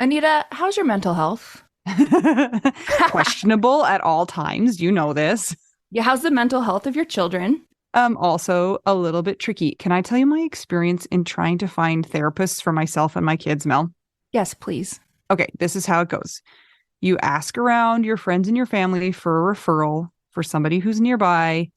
Anita, how's your mental health? Questionable at all times. You know this. Yeah, how's the mental health of your children? Also a little bit tricky. Can I tell you my experience in trying to find therapists for myself and my kids, Mel? Yes, please. Okay, this is how it goes. You ask around your friends and your family for a referral for somebody who's nearby.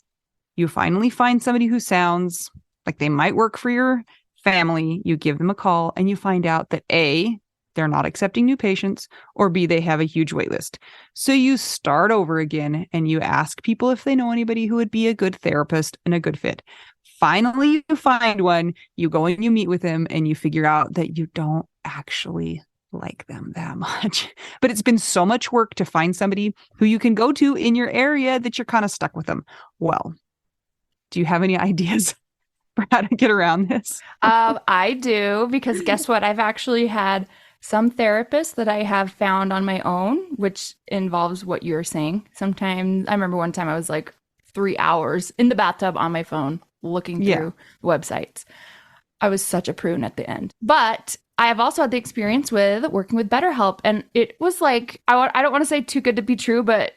You finally find somebody who sounds like they might work for your family. You give them a call and you find out that A, they're not accepting new patients, or B, they have a huge wait list. So you start over again and you ask people if they know anybody who would be a good therapist and a good fit. Finally, you find one, you go and you meet with them and you figure out that you don't actually like them that much. But it's been so much work to find somebody who you can go to in your area that you're kind of stuck with them. Well, do you have any ideas for how to get around this? I do, because guess what? I've actually had some therapists that I have found on my own, which involves what you're saying. Sometimes I remember one time I was like 3 hours in the bathtub on my phone looking through websites. I was such a prune at the end. But I have also had the experience with working with BetterHelp. And it was like, I don't want to say too good to be true, but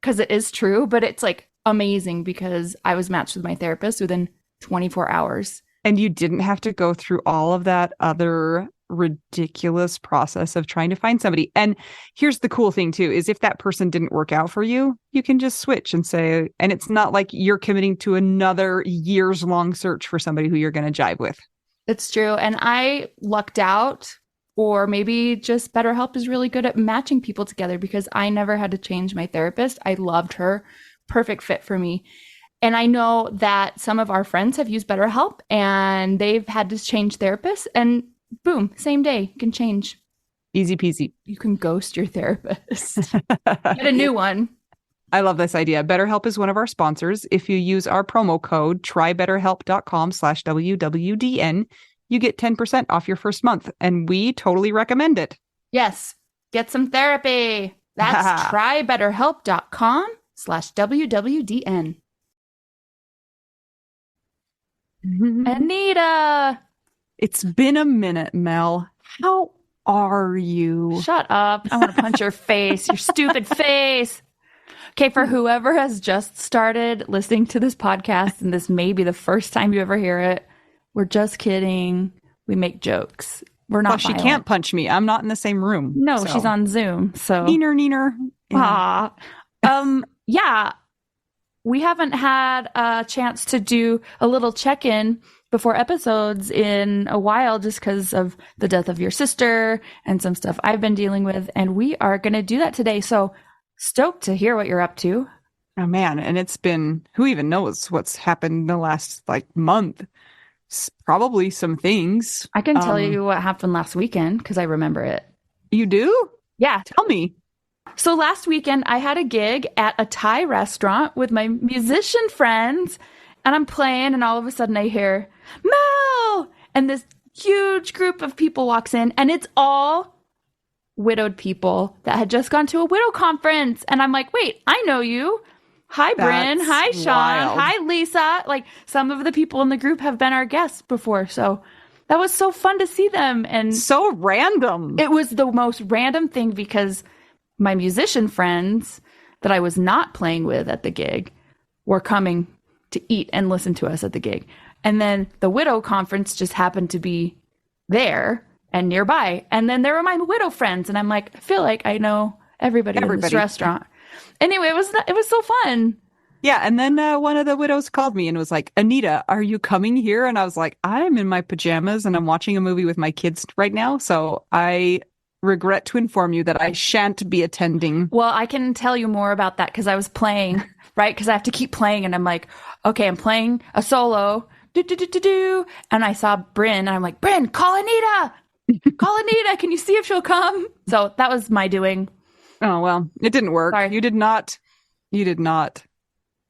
because it is true, but it's like amazing because I was matched with my therapist within 24 hours. And you didn't have to go through all of that other ridiculous process of trying to find somebody. And here's the cool thing too, is if that person didn't work out for you, you can just switch and say, and it's not like you're committing to another years long search for somebody who you're going to jive with. It's true. And I lucked out, or maybe just BetterHelp is really good at matching people together because I never had to change my therapist. I loved her. Perfect fit for me. And I know that some of our friends have used BetterHelp and they've had to change therapists, and boom, same day, you can change. Easy peasy. You can ghost your therapist. Get a new one. I love this idea. BetterHelp is one of our sponsors. If you use our promo code, trybetterhelp.com/WWDN, you get 10% off your first month. And we totally recommend it. Yes. Get some therapy. That's trybetterhelp.com/WWDN. Anita. It's been a minute, Mel. How are you? Shut up. I want to punch your face, your stupid face. Okay, for whoever has just started listening to this podcast, and this may be the first time you ever hear it, we're just kidding. We make jokes. We're not She can't punch me. I'm not in the same room. No, so. She's on Zoom. So Neener. Yeah. Yeah. We haven't had a chance to do a little check-in before episodes in a while just because of the death of your sister and some stuff I've been dealing with. And we are going to do that today. So stoked to hear what you're up to. Oh, man. And it's been, who even knows what's happened in the last month? Probably some things. I can tell you what happened last weekend because I remember it. You do? Yeah. Tell me. So last weekend, I had a gig at a Thai restaurant with my musician friends, and I'm playing, and all of a sudden I hear, Mel! And this huge group of people walks in, and it's all widowed people that had just gone to a widow conference. And I'm like, wait, I know you. Hi, Bryn. Hi, Sean. Wild. Hi, Lisa. Like, some of the people in the group have been our guests before, so that was so fun to see them. And so random. It was the most random thing because my musician friends that I was not playing with at the gig were coming to eat and listen to us at the gig. And then the widow conference just happened to be there and nearby. And then there were my widow friends. And I'm like, I feel like I know everybody. In this restaurant. Anyway, it was so fun. Yeah. And then one of the widows called me and was like, Anita, are you coming here? And I was like, I'm in my pajamas and I'm watching a movie with my kids right now. So I regret to inform you that I shan't be attending. Well, I can tell you more about that because I was playing, right? Because I have to keep playing. And I'm like, okay, I'm playing a solo. And I saw Bryn and I'm like, Bryn, call Anita. Call Anita. Can you see if she'll come? So that was my doing. Oh, well, it didn't work. Sorry. You did not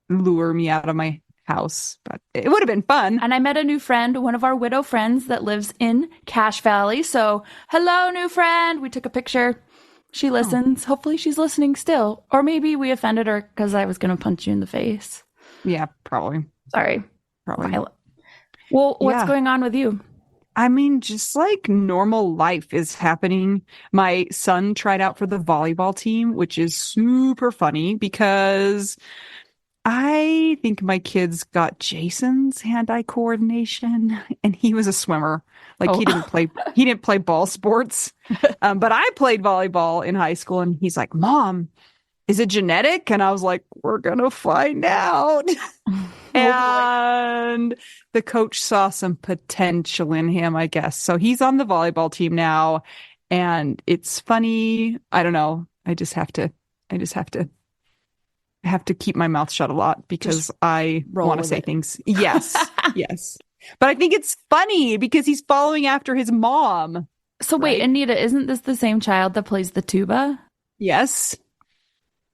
lure me out of my house, but it would have been fun. And I met a new friend, one of our widow friends that lives in Cache Valley. So hello, new friend. We took a picture. She listens. Hopefully she's listening still. Or maybe we offended her because I was going to punch you in the face. Yeah, probably. Sorry. Probably. Well, what's going on with you? I mean, just like normal life is happening. My son tried out for the volleyball team, which is super funny because I think my kids got Jason's hand-eye coordination and he was a swimmer. Like Oh, he didn't play ball sports. But I played volleyball in high school and he's like, "Mom, is it genetic?" And I was like, "We're gonna find out." oh boy. And the coach saw some potential in him, I guess. So he's on the volleyball team now. And it's funny. I don't know. I just have to keep my mouth shut a lot Just because I roll want to with say it. things. Yes. Yes. But I think it's funny because he's following after his mom, So wait, right? Anita, isn't this the same child that plays the tuba? Yes.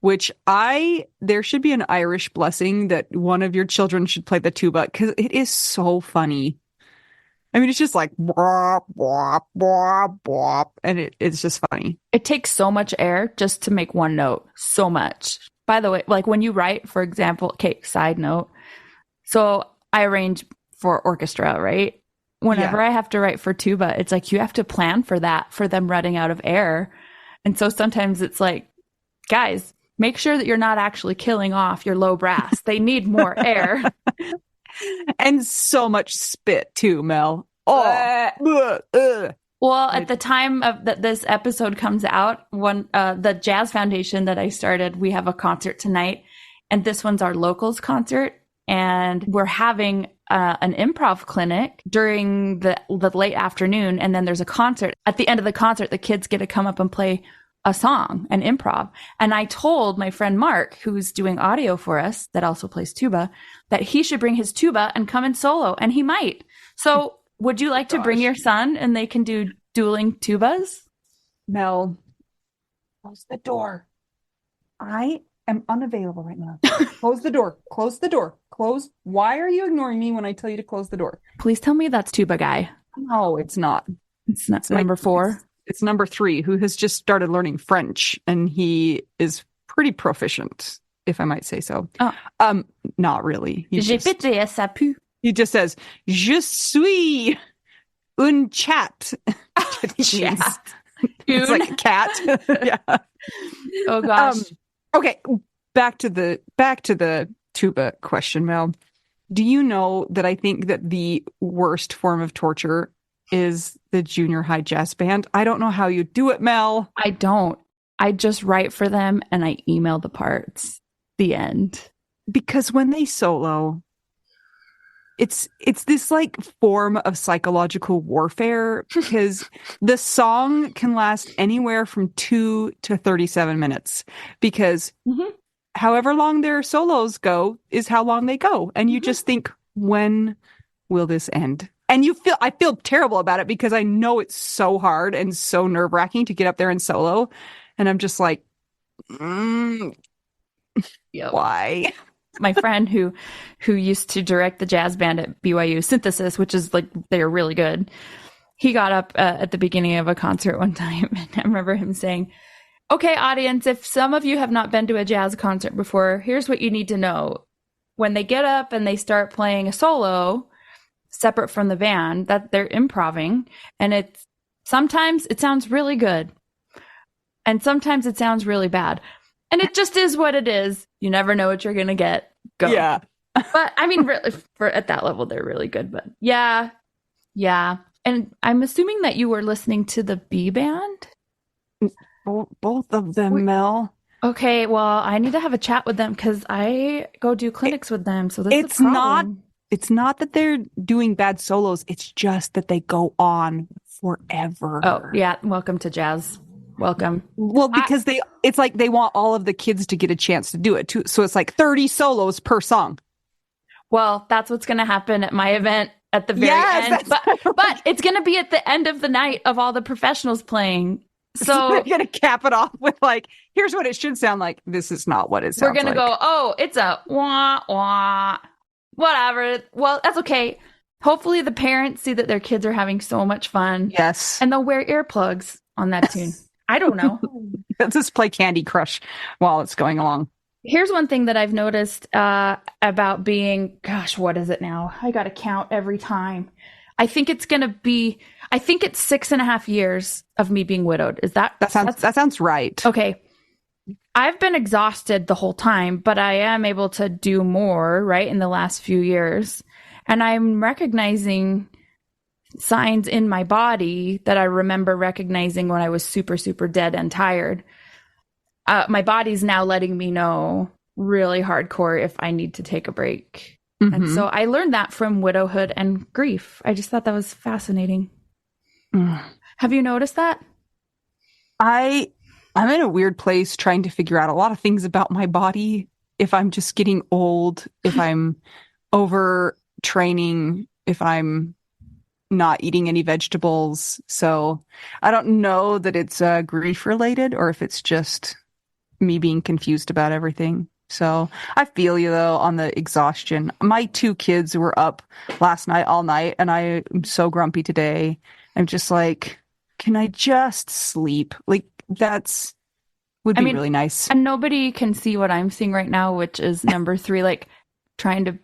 There should be an Irish blessing that one of your children should play the tuba because it is so funny. I mean, it's just like, bwah, bwah, bwah, bwah, and it's just funny. It takes so much air just to make one note. So much. By the way, like when you write, for example, okay, side note. So I arrange for orchestra, right? Yeah. Whenever I have to write for tuba, it's like you have to plan for that, for them running out of air. And so sometimes it's like, guys, make sure that you're not actually killing off your low brass. They need more air. And so much spit too, Mel. Oh, ugh, ugh. Well, at the time of that this episode comes out, the Jazz Foundation that I started, we have a concert tonight, and this one's our locals concert, and we're having an improv clinic during the late afternoon, and then there's a concert. At the end of the concert, the kids get to come up and play a song, an improv. And I told my friend Mark, who's doing audio for us, that also plays tuba, that he should bring his tuba and come in solo, and he might. So would you like to bring Gosh. your son and they can do dueling tubas? Mel, close the door. I am unavailable right now. Close the door. Close the door. Close. Why are you ignoring me when I tell you to close the door? Please tell me that's tuba guy. No, it's not. It's not It's my- number 4. It's number 3, who has just started learning French, and he is pretty proficient, if I might say so. Oh. Not really. J'ai pété à sa pu. He just says, "Je suis un chat." Chat. It's like a cat. Yeah. Oh gosh. Okay, back to the tuba question, Mel. Do you know that I think that the worst form of torture is the junior high jazz band? I don't know how you do it, Mel. I don't. I just write for them and I email the parts. The end. Because when they solo, it's this like form of psychological warfare because the song can last anywhere from 2 to 37 minutes because however long their solos go is how long they go. And you just think, when will this end? And I feel terrible about it because I know it's so hard and so nerve-wracking to get up there and solo. And I'm just like, Yep. why? My friend who used to direct the jazz band at BYU Synthesis, which is like, they're really good. He got up at the beginning of a concert one time. And I remember him saying, "Okay, audience, if some of you have not been to a jazz concert before, here's what you need to know. When they get up and they start playing a solo separate from the band, that they're improving. And sometimes it sounds really good. And sometimes it sounds really bad. And it just is what it is. You never know what you're going to get. Go." Yeah. But I mean, really, at that level, they're really good. But yeah. And I'm assuming that you were listening to the B band. Both of them, Mel. Okay, well, I need to have a chat with them because I go do clinics with them. So this is a problem. It's not that they're doing bad solos. It's just that they go on forever. Oh, yeah. Welcome to jazz. Welcome. Well, because it's like they want all of the kids to get a chance to do it too. So it's like 30 solos per song. Well, that's what's going to happen at my event at the very end. But it's going to be at the end of the night of all the professionals playing. So we're going to cap it off with like, here's what it should sound like. This is not what it sounds like. We're going to go, oh, it's a wah, wah, whatever. Well, that's okay. Hopefully the parents see that their kids are having so much fun. Yes. And they'll wear earplugs on that tune. I don't know. Let's just play Candy Crush while it's going along. Here's one thing that I've noticed about being, gosh, what is it now? I got to count every time. I think it's going to be, I think it's 6.5 years of me being widowed. Is that? That sounds right. Okay. I've been exhausted the whole time, but I am able to do more, right, in the last few years. And I'm recognizing signs in my body that I remember recognizing when I was super, super dead and tired. My body's now letting me know really hardcore if I need to take a break. Mm-hmm. And so I learned that from widowhood and grief. I just thought that was fascinating. Have you noticed that? I'm in a weird place trying to figure out a lot of things about my body. If I'm just getting old, if I'm overtraining, if I'm not eating any vegetables. So I don't know that it's grief related or if it's just me being confused about everything. So I feel you though on the exhaustion. My 2 kids were up last night all night and I am so grumpy today. I'm just like, can I just sleep? Like would be really nice. And nobody can see what I'm seeing right now, which is number 3, like trying to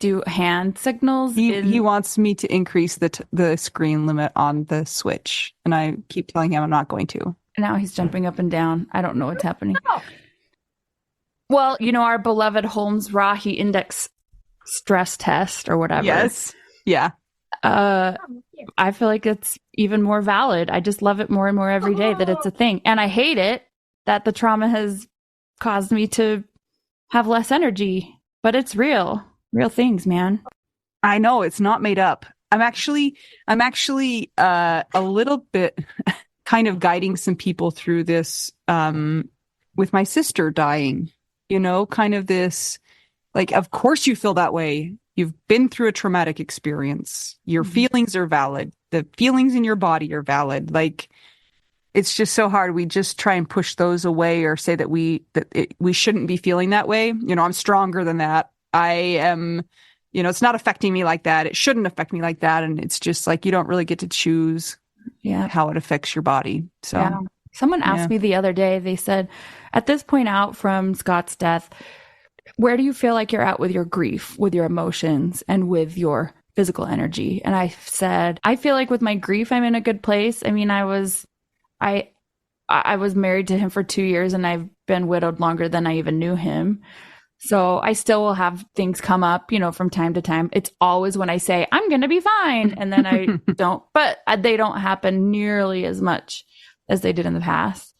do hand signals. He wants me to increase the screen limit on the Switch, and I keep telling him I'm not going to. Now he's jumping up and down. I don't know what's happening. Oh. Well, our beloved Holmes-Rahe index stress test or whatever. Yes. Yeah. I feel like it's even more valid. I just love it more and more every day that it's a thing. And I hate it that the trauma has caused me to have less energy, but it's real things, man. I know it's not made up. I'm actually a little bit kind of guiding some people through this with my sister dying, kind of this, like, of course you feel that way. You've been through a traumatic experience. Your feelings are valid. The feelings in your body are valid. Like, it's just so hard. We just try and push those away or say that we shouldn't be feeling that way. I'm stronger than that. I am, it's not affecting me like that. It shouldn't affect me like that. And it's just like, you don't really get to choose how it affects your body. So someone asked me the other day, they said, at this point out from Scott's death, where do you feel like you're at with your grief, with your emotions, and with your physical energy? And I said, I feel like with my grief, I'm in a good place. I mean, I was married to him for 2 years and I've been widowed longer than I even knew him. So I still will have things come up, from time to time. It's always when I say, I'm going to be fine. And then I don't, but they don't happen nearly as much as they did in the past.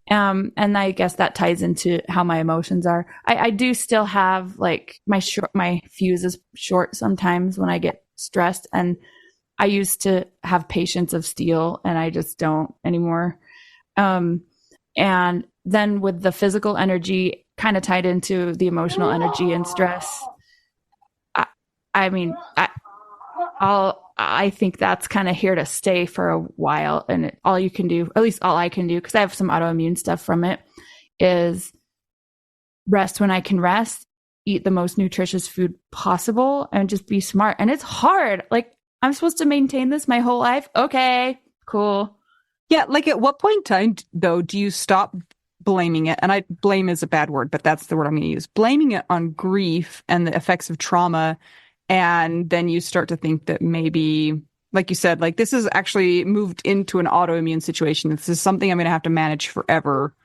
And I guess that ties into how my emotions are. I do still have like my fuse is short sometimes when I get stressed, and I used to have patience of steel and I just don't anymore. And then with the physical energy kind of tied into the emotional energy and stress, I think that's kind of here to stay for a while. And all you can do, at least all I can do, because I have some autoimmune stuff from it, is rest when I can rest, eat the most nutritious food possible, and just be smart. And it's hard. Like, I'm supposed to maintain this my whole life. Okay, cool. Yeah. Like, at what point in time, though, do you stop blaming it? And blame is a bad word, but that's the word I'm going to use. Blaming it on grief and the effects of trauma. And then you start to think that maybe, like you said, like, this is actually moved into an autoimmune situation. This is something I'm going to have to manage forever,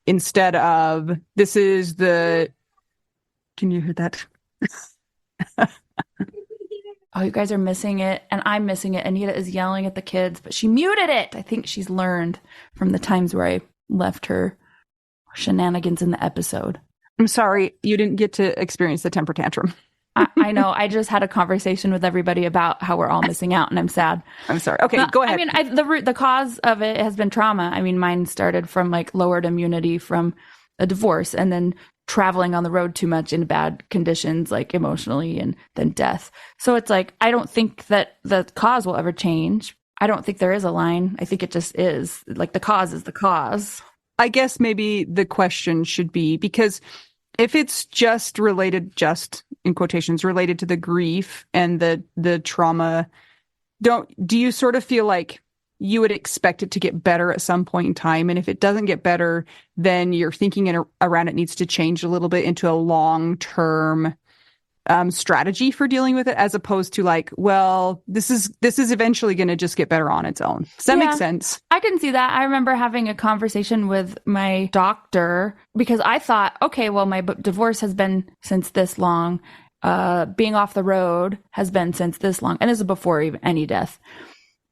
instead of this is can you hear that? Oh, you guys are missing it, and I'm missing it. Anita is yelling at the kids, but she muted it. I think she's learned from the times where I left her shenanigans in the episode. I'm sorry, you didn't get to experience the temper tantrum. I know. I just had a conversation with everybody about how we're all missing out, and I'm sad. I'm sorry. Okay, go ahead. I mean, the cause of it has been trauma. I mean, mine started from like lowered immunity from a divorce, and then traveling on the road too much in bad conditions, like emotionally, and then death. So it's like, I don't think that the cause will ever change. I don't think there is a line. I think it just is. Like, the cause is the cause. I guess maybe the question should be, because if it's just in quotations, related to the grief and the trauma, do you sort of feel like you would expect it to get better at some point in time? And if it doesn't get better, then your thinking around it needs to change a little bit into a long-term strategy for dealing with it, as opposed to like, well, this is eventually going to just get better on its own. Does that make sense? I can see that. I remember having a conversation with my doctor because I thought, okay, well, my divorce has been since this long. Being off the road has been since this long. And this is before even any death.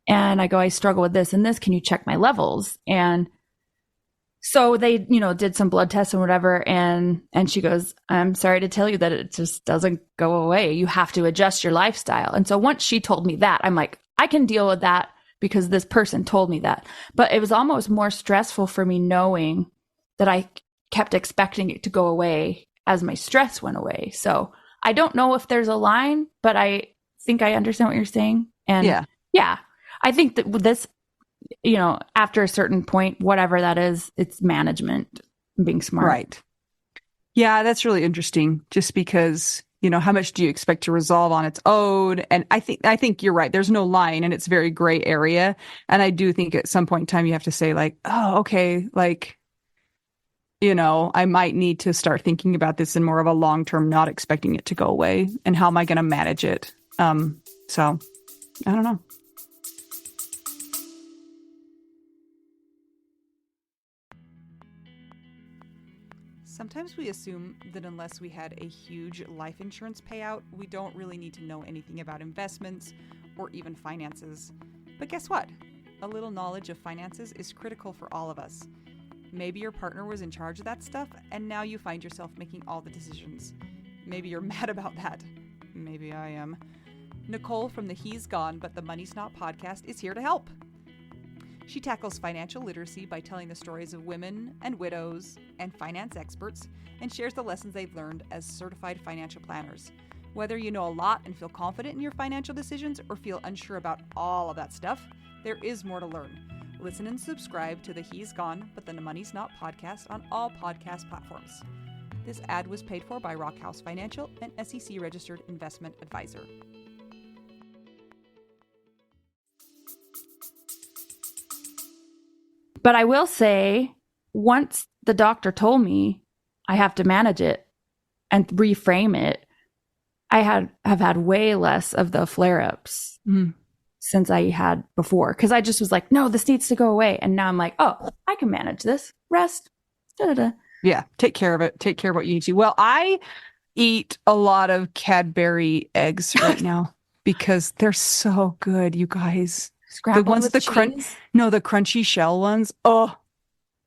And I go, I struggle with this and this. Can you check my levels? And so they, did some blood tests and whatever. And she goes, I'm sorry to tell you that it just doesn't go away. You have to adjust your lifestyle. And so once she told me that, I'm like, I can deal with that because this person told me that. But it was almost more stressful for me knowing that I kept expecting it to go away as my stress went away. So I don't know if there's a line, but I think I understand what you're saying. And yeah, I think that with this, after a certain point, whatever that is, it's management, being smart. Right. Yeah, that's really interesting just because, how much do you expect to resolve on its own? And I think you're right. There's no line and it's very gray area. And I do think at some point in time, you have to say like, oh, okay, like, I might need to start thinking about this in more of a long-term, not expecting it to go away. And how am I going to manage it? So I don't know. Sometimes we assume that unless we had a huge life insurance payout, we don't really need to know anything about investments or even finances. But guess what? A little knowledge of finances is critical for all of us. Maybe your partner was in charge of that stuff, and now you find yourself making all the decisions. Maybe you're mad about that. Maybe I am. Nicole from the He's Gone But the Money's Not podcast is here to help. She tackles financial literacy by telling the stories of women and widows and finance experts and shares the lessons they've learned as certified financial planners. Whether you know a lot and feel confident in your financial decisions or feel unsure about all of that stuff, there is more to learn. Listen and subscribe to the He's Gone But the Money's Not podcast on all podcast platforms. This ad was paid for by Rockhouse Financial, an SEC-registered investment advisor. But I will say, once the doctor told me I have to manage it and reframe it, I have had way less of the flare-ups since I had before. Because I just was like, no, this needs to go away. And now I'm like, oh, I can manage this. Rest. Da-da-da. Yeah, take care of it. Take care of what you need to. Well, I eat a lot of Cadbury eggs right now because they're so good, you guys. Scrambled the ones with the cheese? the crunchy shell ones. Oh,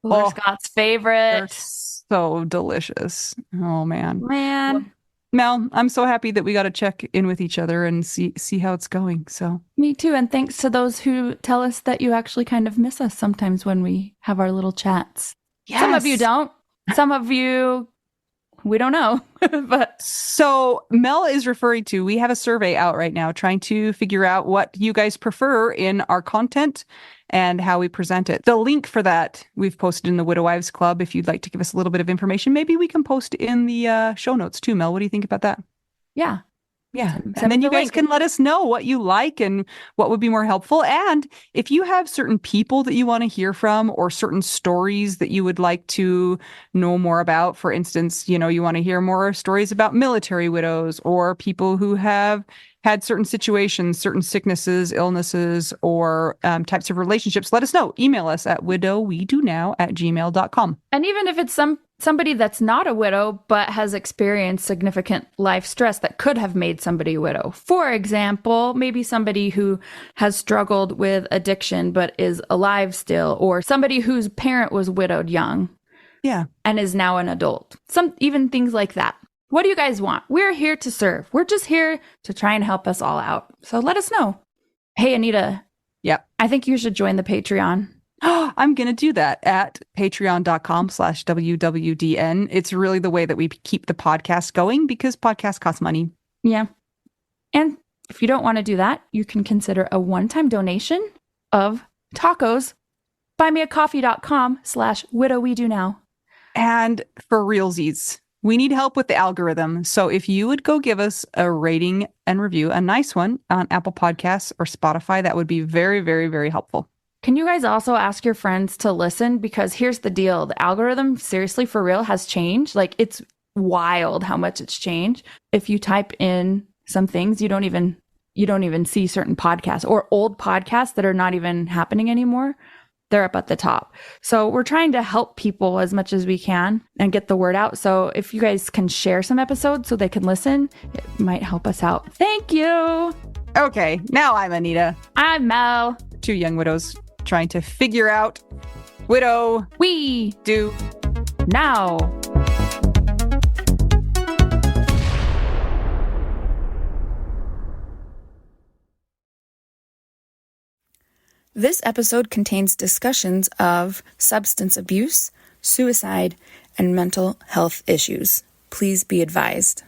Scott's favorite. They're so delicious. Oh man. Man. Mel, I'm so happy that we got to check in with each other and see how it's going. So me too. And thanks to those who tell us that you actually kind of miss us sometimes when we have our little chats. Yes. Some of you don't. Some of you, we don't know. But so Mel is referring to, we have a survey out right now trying to figure out what you guys prefer in our content and how we present it. The link for that we've posted in the Widow Wives Club. If you'd like to give us a little bit of information, maybe we can post in the show notes too. Mel, what do you think about that? Yeah. Yeah. And then you guys can let us know what you like and what would be more helpful. And if you have certain people that you want to hear from or certain stories that you would like to know more about, for instance, you want to hear more stories about military widows or people who have had certain situations, certain sicknesses, illnesses, or types of relationships, let us know. Email us at widowwedonow@gmail.com. And even if it's somebody that's not a widow, but has experienced significant life stress that could have made somebody a widow. For example, maybe somebody who has struggled with addiction, but is alive still, or somebody whose parent was widowed young. Yeah. And is now an adult. Even things like that. What do you guys want? We're here to serve. We're just here to try and help us all out. So let us know. Hey, Anita. Yep. I think you should join the Patreon. I'm going to do that at patreon.com/WWDN. It's really the way that we keep the podcast going because podcasts cost money. Yeah. And if you don't want to do that, you can consider a one-time donation of tacos. buymeacoffee.com/widowwedonow. And for realsies, we need help with the algorithm. So if you would go give us a rating and review, a nice one on Apple Podcasts or Spotify, that would be very, very, very helpful. Can you guys also ask your friends to listen? Because here's the deal. The algorithm, seriously, for real, has changed. Like wild how much it's changed. If you type in some things, you don't even see certain podcasts or old podcasts that are not even happening anymore. They're up at the top. So we're trying to help people as much as we can and get the word out. So if you guys can share some episodes so they can listen, it might help us out. Thank you. Okay, now I'm Anita. I'm Mel. Two young widows trying to figure out widow We do now. This episode contains discussions of substance abuse, suicide, and mental health issues. Please be advised.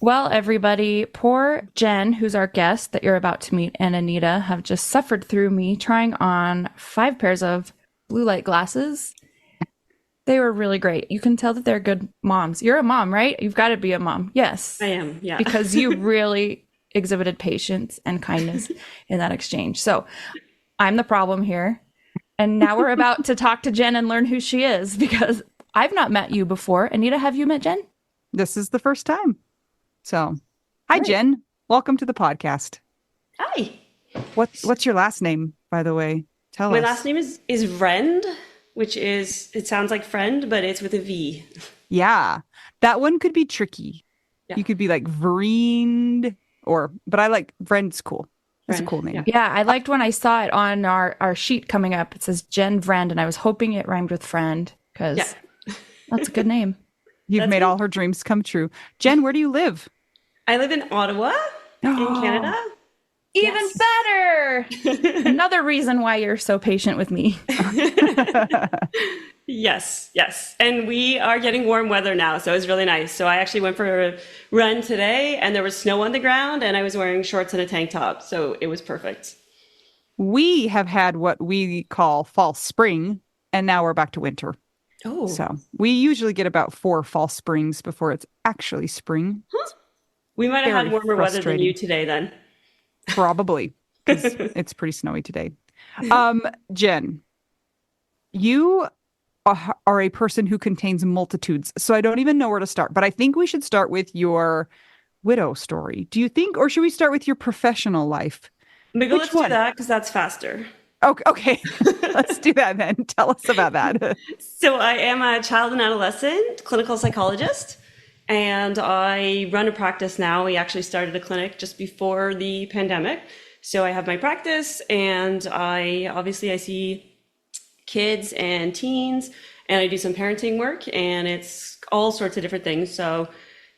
Well, everybody, poor Jen, who's our guest that you're about to meet, and Anita have just suffered through me trying on 5 pairs of blue light glasses. They were really great. You can tell that they're good moms. You're a mom, right? You've got to be a mom. Yes. I am, yeah. Because you really exhibited patience and kindness in that exchange. So I'm the problem here. And now we're about to talk to Jen and learn who she is, because I've not met you before. Anita, have you met Jen? This is the first time. So, hi, Great. Jen. Welcome to the podcast. Hi. What's your last name, by the way? Tell My us. last name is Vriend, which is, it sounds like friend, but it's with a V. Yeah, that one could be tricky. Yeah. You could be like Vriend, but I like Vriend's cool. It's a Vriend, cool name. yeah. Yeah, I liked when I saw it on our sheet coming up. It says Jenn Vriend, and I was hoping it rhymed with friend, because that's a good name. You've That's made me. all her dreams come true. Jen, where do you live? I live in Ottawa, in Canada. Even better. Another reason why you're so patient with me. Yes, yes. And we are getting warm weather now, so it's really nice. So I actually went for a run today, and there was snow on the ground, and I was wearing shorts and a tank top, so it was perfect. We have had what we call fall spring, and now we're back to winter. Oh, So we usually get about 4 fall springs before it's actually spring. we might have very had warmer weather than frustrating. you today then. Probably, 'cause it's pretty snowy today. Jen, you are a person who contains multitudes, so I don't even know where to start. But I think we should start with your widow story. Do you think, or should we start with your professional life? Maybe Which let's one? do that because that's faster. Okay. Let's do that then. Tell us about that. So I am a child and adolescent clinical psychologist, and I run a practice now. We actually started a clinic just before the pandemic. So I have my practice, and I see kids and teens, and I do some parenting work, and it's all sorts of different things. So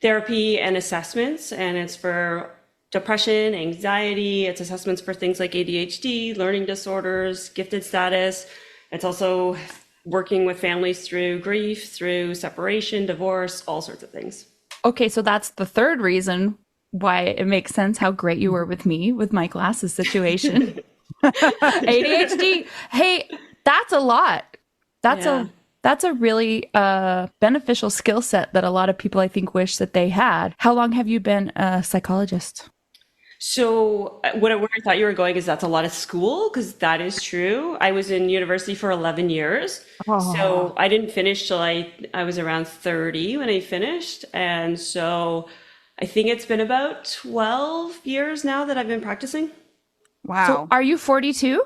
therapy and assessments, and it's for depression, anxiety. It's assessments for things like ADHD, learning disorders, gifted status. It's also working with families through grief, through separation, divorce, all sorts of things. Okay, so that's the third reason why it makes sense how great you were with me with my glasses situation. ADHD. Hey, that's a lot. That's a really beneficial skill set that a lot of people, I think, wish that they had. How long have you been a psychologist? So where I thought you were going is that's a lot of school, because that is true. I was in university for 11 years. Oh. So I didn't finish till I was around 30 when I finished. And so I think it's been about 12 years now that I've been practicing. Wow. So are you 42?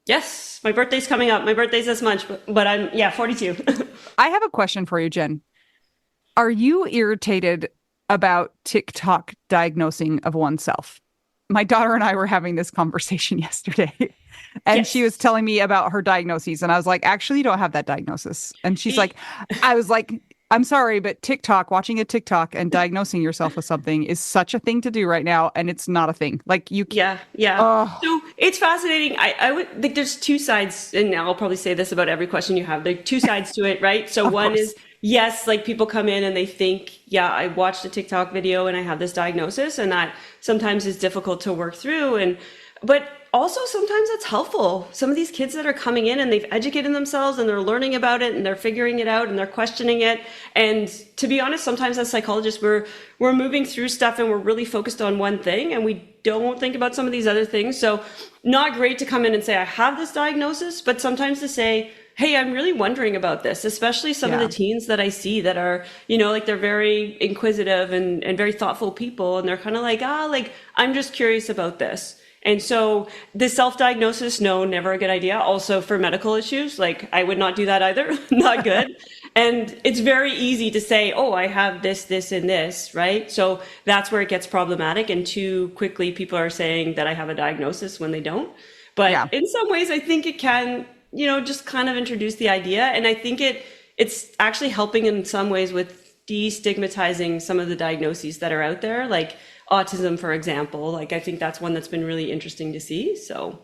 Yes, my birthday's coming up. My birthday's this month, but I'm, 42. I have a question for you, Jen. Are you irritated about TikTok diagnosing of oneself? My daughter and I were having this conversation yesterday, and Yes. she was telling me about her diagnoses, and I was like, actually, you don't have that diagnosis. And she's like, I was like, I'm sorry, but watching a TikTok and diagnosing yourself with something is such a thing to do right now, and it's not a thing. Like you can't. Yeah. Oh. So it's fascinating. I would think there's two sides, and I'll probably say this about every question you have. There are two sides to it, right? So one course. is, yes, like people come in and they think, yeah, I watched a TikTok video and I have this diagnosis, and that sometimes is difficult to work through. But also sometimes it's helpful. Some of these kids that are coming in and they've educated themselves and they're learning about it and they're figuring it out and they're questioning it. And to be honest, sometimes as psychologists, we're moving through stuff and we're really focused on one thing and we don't think about some of these other things. So not great to come in and say, I have this diagnosis, but sometimes to say, hey, I'm really wondering about this, especially some of the Yeah. teens that I see that are, like they're very inquisitive and very thoughtful people. And they're kind of like, like, I'm just curious about this. And so the self-diagnosis, no, never a good idea. Also for medical issues, like I would not do that either. Not good. And it's very easy to say, oh, I have this, this, and this, right? So that's where it gets problematic. And too quickly, people are saying that I have a diagnosis when they don't. But Yeah. in some ways, I think it can, just kind of introduce the idea. And I think it's actually helping in some ways with destigmatizing some of the diagnoses that are out there, like autism, for example. Like, I think that's one that's been really interesting to see. So,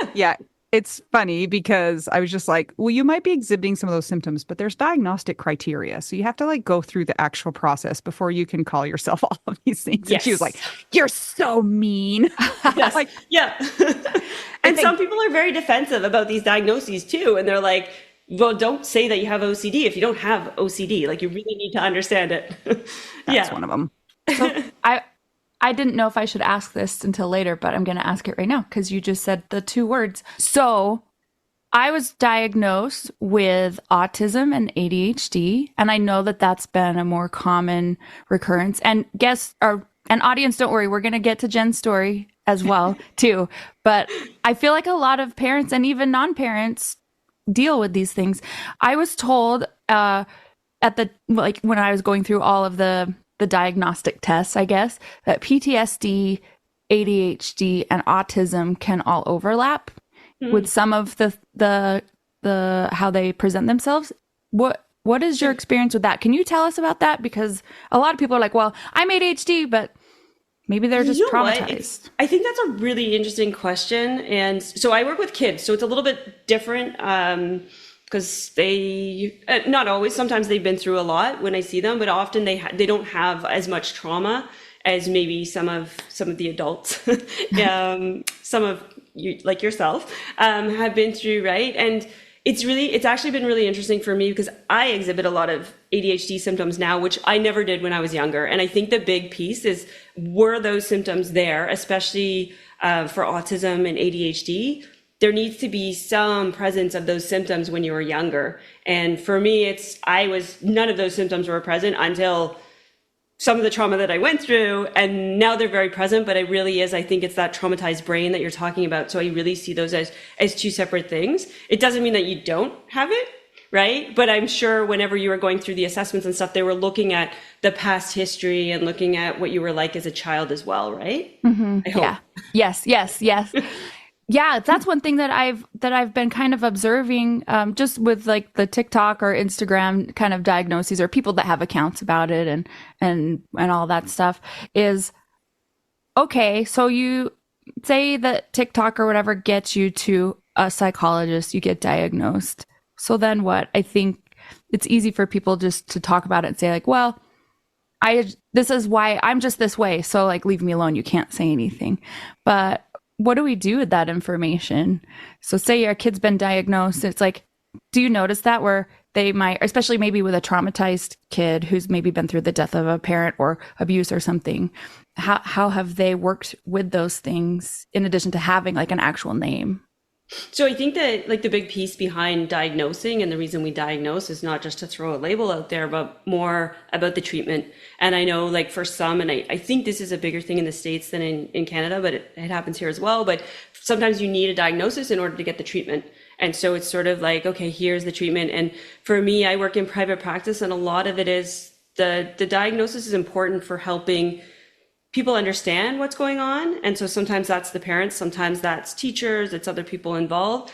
yeah. Yeah. It's funny because I was just like, well, you might be exhibiting some of those symptoms, but there's diagnostic criteria. So you have to like go through the actual process before you can call yourself all of these things. And she was like, Yes. you're so mean. Yes. Like, Yeah. And some people are very defensive about these diagnoses too. And they're like, well, don't say that you have OCD if you don't have OCD. Like, you really need to understand it. that's Yeah. one of them. So I didn't know if I should ask this until later, but I'm going to ask it right now because you just said the two words. So I was diagnosed with autism and ADHD, and I know that that's been a more common recurrence. And and audience, don't worry, we're going to get to Jen's story as well too. But I feel like a lot of parents and even non-parents deal with these things. I was told when I was going through all of the diagnostic tests, I guess, that PTSD, ADHD, and autism can all overlap with some of the how they present themselves. What is your experience with that? Can you tell us about that? Because a lot of people are like, well, I'm ADHD, but maybe they're just traumatized. I think that's a really interesting question. And so I work with kids, so it's a little bit different. Because they not always, sometimes they've been through a lot when I see them, but often they don't have as much trauma as maybe some of the adults, some of you, like yourself, have been through, right? And it's actually been really interesting for me because I exhibit a lot of ADHD symptoms now, which I never did when I was younger. And I think the big piece is, were those symptoms there, especially for autism and ADHD? There needs to be some presence of those symptoms when you were younger. And for me, none of those symptoms were present until some of the trauma that I went through. And now they're very present, but I think it's that traumatized brain that you're talking about. So I really see those as two separate things. It doesn't mean that you don't have it, right? But I'm sure whenever you were going through the assessments and stuff, they were looking at the past history and looking at what you were like as a child as well, right? Mm-hmm. I hope. Yeah. Yes. Yeah, that's one thing that I've been kind of observing, just with like the TikTok or Instagram kind of diagnoses, or people that have accounts about it and all that stuff, is okay. So you say that TikTok or whatever gets you to a psychologist, you get diagnosed. So then what? I think it's easy for people just to talk about it and say like, well, this is why I'm just this way. So like, leave me alone. You can't say anything. But what do we do with that information? So say your kid's been diagnosed. It's like, do you notice that where they might, especially maybe with a traumatized kid who's maybe been through the death of a parent or abuse or something, how have they worked with those things in addition to having like an actual name? So I think that like the big piece behind diagnosing and the reason we diagnose is not just to throw a label out there, but more about the treatment. And I know like for some, and I think this is a bigger thing in the States than in Canada, but it happens here as well. But sometimes you need a diagnosis in order to get the treatment. And so it's sort of like, okay, here's the treatment. And for me, I work in private practice, and a lot of it is the diagnosis is important for helping people understand what's going on. And so sometimes that's the parents, sometimes that's teachers, it's other people involved.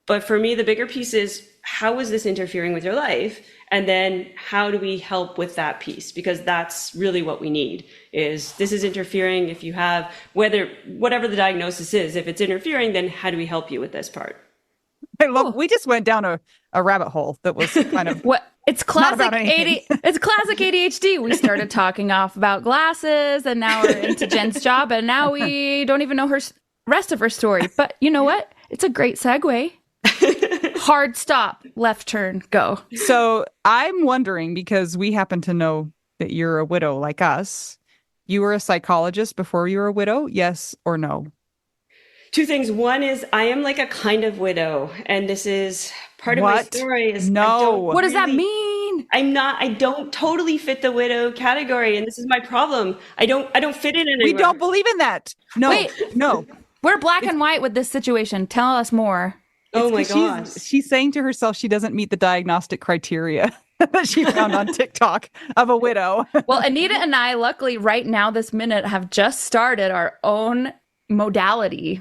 But for me, the bigger piece is, how is this interfering with your life? And then how do we help with that piece? Because that's really what we need, is this is interfering. If you have, whatever the diagnosis is, if it's interfering, then how do we help you with this part? We just went down a rabbit hole that was kind of what it's classic it's classic ADHD. We started talking off about glasses, and now we're into Jen's job, and now we don't even know her rest of her story. But you know what? It's a great segue. Hard stop, left turn, go. So I'm wondering, because we happen to know that you're a widow like us. You were a psychologist before you were a widow, yes or no? Two things. One is I am like a kind of widow, and this is part of my What? story is No. What does that mean? I don't totally fit the widow category, and this is my problem. I don't fit in anywhere. We don't believe in that. No, Wait. no. We're black and white with this situation. Tell us more. Oh It's my 'cause gosh. she's saying to herself she doesn't meet the diagnostic criteria that she found on TikTok of a widow. Well, Anita and I, luckily, right now, this minute, have just started our own modality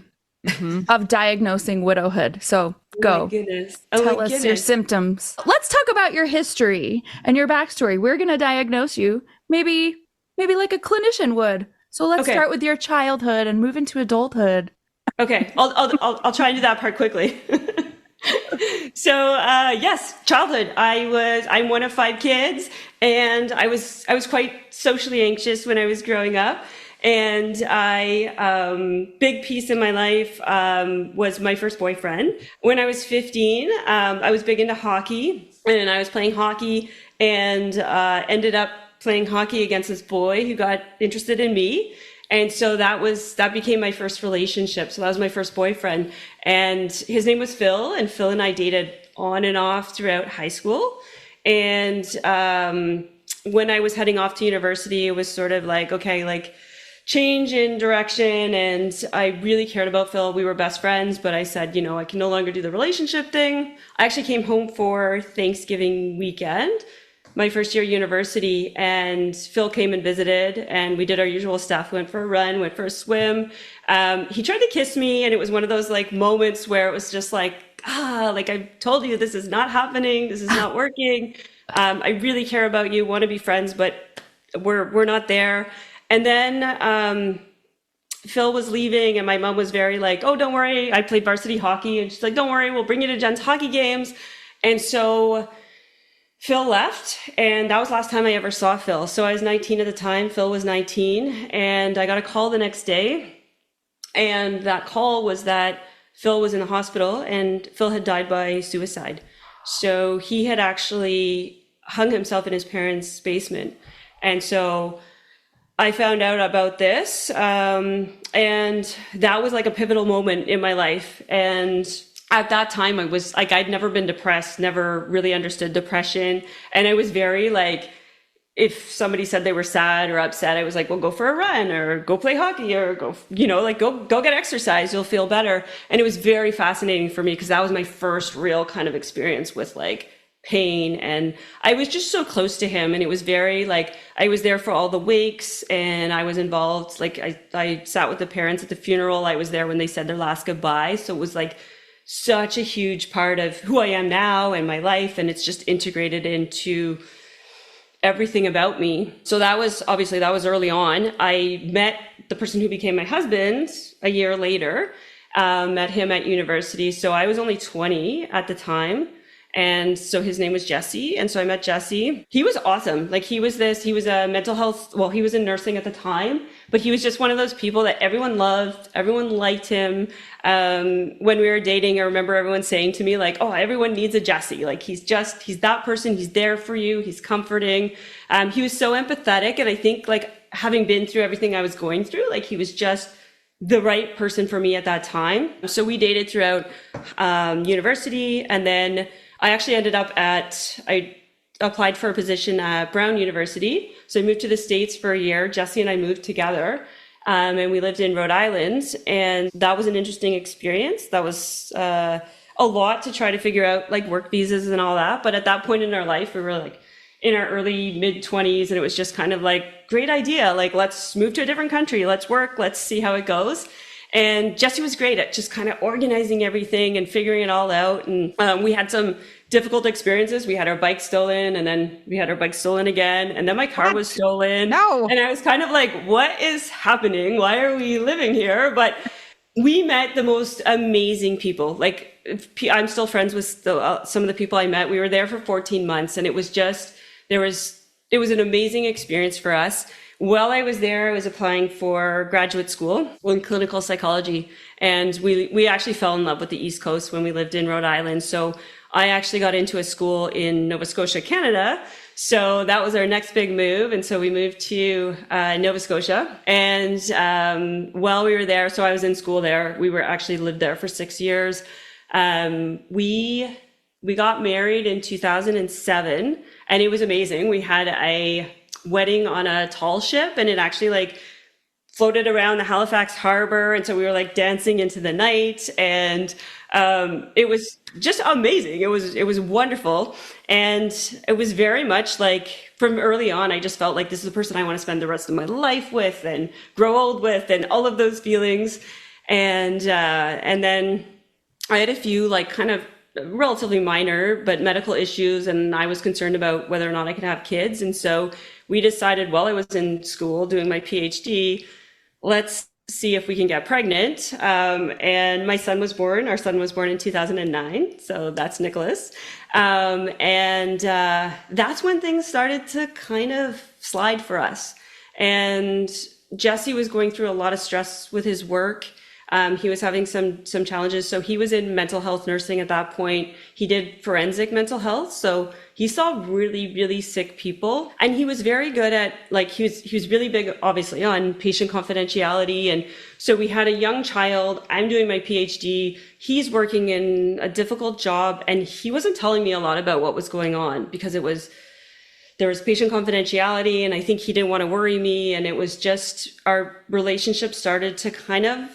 of diagnosing widowhood. So Oh go. my goodness. Oh Tell my us your goodness. symptoms. Let's talk about your history and your backstory. We're going to diagnose you, maybe like a clinician would. So let's Okay. start with your childhood and move into adulthood. Okay, I'll try and do that part quickly. So yes, childhood. I'm one of 5 kids, and I was quite socially anxious when I was growing up. And big piece in my life was my first boyfriend. When I was 15, I was big into hockey, and I was playing hockey, and ended up playing hockey against this boy who got interested in me. And so that became my first relationship. So that was my first boyfriend. And his name was Phil, and Phil and I dated on and off throughout high school. And when I was heading off to university, it was sort of like, okay, like change in direction. And I really cared about Phil. We were best friends, but I said, I can no longer do the relationship thing. I actually came home for Thanksgiving weekend, my first year at university, and Phil came and visited, and we did our usual stuff. Went for a run, went for a swim. He tried to kiss me, and it was one of those like moments where it was just like, like I told you, this is not happening. This is not working. I really care about you, want to be friends, but we're not there. And then Phil was leaving, and my mom was very like, oh, don't worry. I played varsity hockey, and she's like, don't worry, we'll bring you to Jen's hockey games. And so Phil left, and that was the last time I ever saw Phil. So I was 19 at the time, Phil was 19, and I got a call the next day. And that call was that Phil was in the hospital, and Phil had died by suicide. So he had actually hung himself in his parents' basement. And so I found out about this, and that was like a pivotal moment in my life. And at that time, I was like, I'd never been depressed, never really understood depression. And I was very like, if somebody said they were sad or upset, I was like, well, go for a run or go play hockey or go, go get exercise. You'll feel better. And it was very fascinating for me because that was my first real kind of experience with like pain. And I was just so close to him. And it was very like, I was there for all the wakes, and I was involved. Like I sat with the parents at the funeral. I was there when they said their last goodbye. So it was like such a huge part of who I am now and my life. And it's just integrated into everything about me. So that was early on. I met the person who became my husband a year later, met him at university. So I was only 20 at the time. And so his name was Jesse. And so I met Jesse. He was awesome. Like he was a mental health, well, he was in nursing at the time, but he was just one of those people that everyone loved. Everyone liked him. When we were dating, I remember everyone saying to me like, oh, everyone needs a Jesse. Like he's that person. He's there for you. He's comforting. He was so empathetic. And I think like having been through everything I was going through, like he was just the right person for me at that time. So we dated throughout university, and then I actually I applied for a position at Brown University. So I moved to the States for a year. Jesse and I moved together, and we lived in Rhode Island. And that was an interesting experience. That was a lot to try to figure out, like work visas and all that. But at that point in our life, we were like in our early mid-20s, and it was just kind of like, great idea. Like, let's move to a different country. Let's work. Let's see how it goes. And Jesse was great at just kind of organizing everything and figuring it all out. And we had some difficult experiences. We had our bike stolen, and then we had our bike stolen again. And then my car was stolen. No. And I was kind of like, what is happening? Why are we living here? But we met the most amazing people. Like I'm still friends with some of the people I met. We were there for 14 months, and it was an amazing experience for us. While I was there, I was applying for graduate school in clinical psychology, and we actually fell in love with the East Coast when we lived in Rhode Island. So I actually got into a school in Nova Scotia, Canada. So that was our next big move. And so we moved to Nova Scotia. And while we were there, so I was in school there. We were actually lived there for 6 years. We We got married in 2007 and it was amazing. We had a wedding on a tall ship and it actually like floated around the Halifax harbor. And so we were like dancing into the night and it was just amazing. It was wonderful. And it was very much like from early on, I just felt like this is the person I want to spend the rest of my life with and grow old with and all of those feelings. And then I had a few like kind of relatively minor, but medical issues. And I was concerned about whether or not I could have kids. And so we decided while I was in school doing my PhD, let's see if we can get pregnant. And my son was born. Our son was born in 2009. So that's Nicholas. That's when things started to kind of slide for us. And Jesse was going through a lot of stress with his work. He was having some challenges. So he was in mental health nursing at that point. He did forensic mental health. So he saw really, really sick people. And he was very good at, like, he was really big, obviously, on patient confidentiality. And so we had a young child. I'm doing my PhD. He's working in a difficult job. And he wasn't telling me a lot about what was going on because there was patient confidentiality. And I think he didn't want to worry me. And it was just, our relationship started to kind of,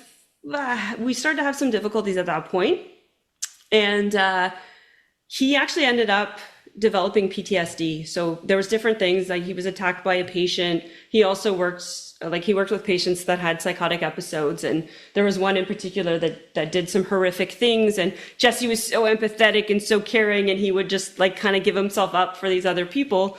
we started to have some difficulties at that point. And he actually ended up developing PTSD. So there was different things, like he was attacked by a patient. He also worked with patients that had psychotic episodes. And there was one in particular that did some horrific things. And Jesse was so empathetic and so caring, and he would just like kind of give himself up for these other people.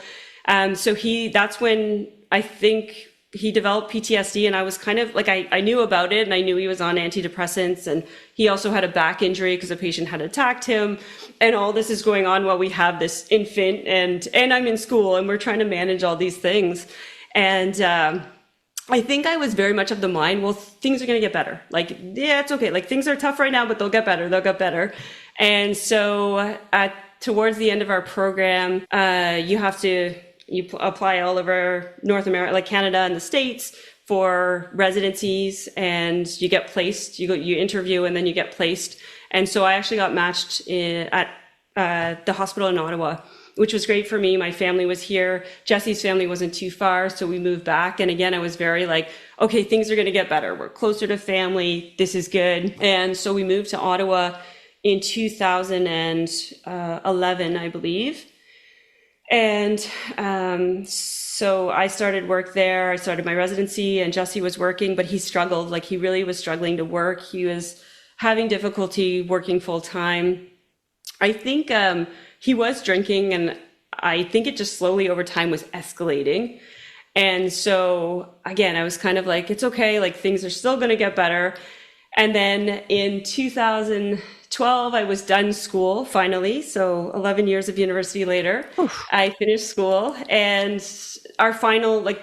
So that's when I think he developed PTSD, and I was kind of like, I knew about it and I knew he was on antidepressants, and he also had a back injury because a patient had attacked him, and all this is going on while we have this infant, and I'm in school and we're trying to manage all these things. And I think I was very much of the mind, well, things are going to get better. Like, yeah, it's okay. Like, things are tough right now, but they'll get better. They'll get better. And so towards the end of our program, you apply all over North America, like Canada and the States, for residencies, and you get placed. You interview, and then you get placed. And so I actually got matched at the hospital in Ottawa, which was great for me. My family was here. Jesse's family wasn't too far, so we moved back. And again, I was very like, okay, things are going to get better. We're closer to family. This is good. And so we moved to Ottawa in 2011, I believe. And so I started work there. I started my residency, and Jesse was working, but he struggled. Like, he really was struggling to work. He was having difficulty working full time. I think he was drinking, and I think it just slowly over time was escalating. And so again, I was kind of like, it's okay. Like, things are still going to get better. And then in 2012, I was done school finally. So 11 years of university later, Oof. I finished school, and our final, like,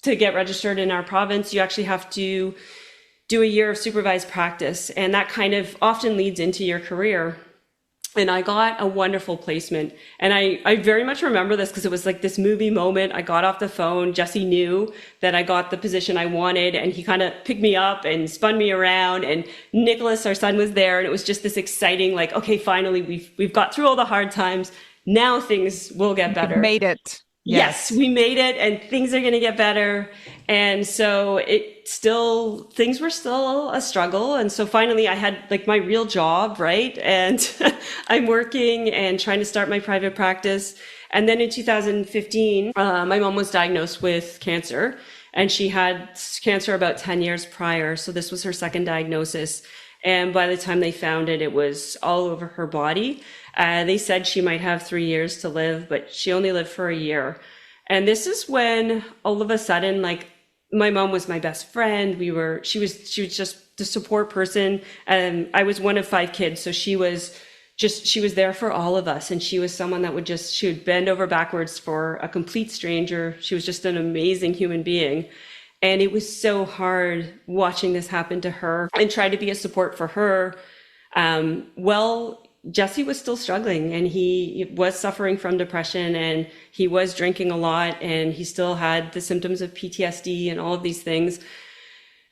to get registered in our province, you actually have to do a year of supervised practice. And that kind of often leads into your career. And I got a wonderful placement. And I very much remember this because it was like this movie moment. I got off the phone. Jesse knew that I got the position I wanted, and he kind of picked me up and spun me around. And Nicholas, our son, was there. And it was just this exciting, like, okay, finally, we've got through all the hard times. Now things will get better. We made it. Yes, we made it, and things are going to get better. And so things were still a struggle. And so finally I had like my real job, right? And I'm working and trying to start my private practice. And then in 2015, my mom was diagnosed with cancer, and she had cancer about 10 years prior. So this was her second diagnosis. And by the time they found it, it was all over her body. They said she might have 3 years to live, but she only lived for a year. And this is when all of a sudden, like, my mom was my best friend. She was just the support person. And I was one of 5 kids. So she was there for all of us. And she was someone that she would bend over backwards for a complete stranger. She was just an amazing human being. And it was so hard watching this happen to her and try to be a support for her. Jesse was still struggling, and he was suffering from depression, and he was drinking a lot, and he still had the symptoms of PTSD and all of these things.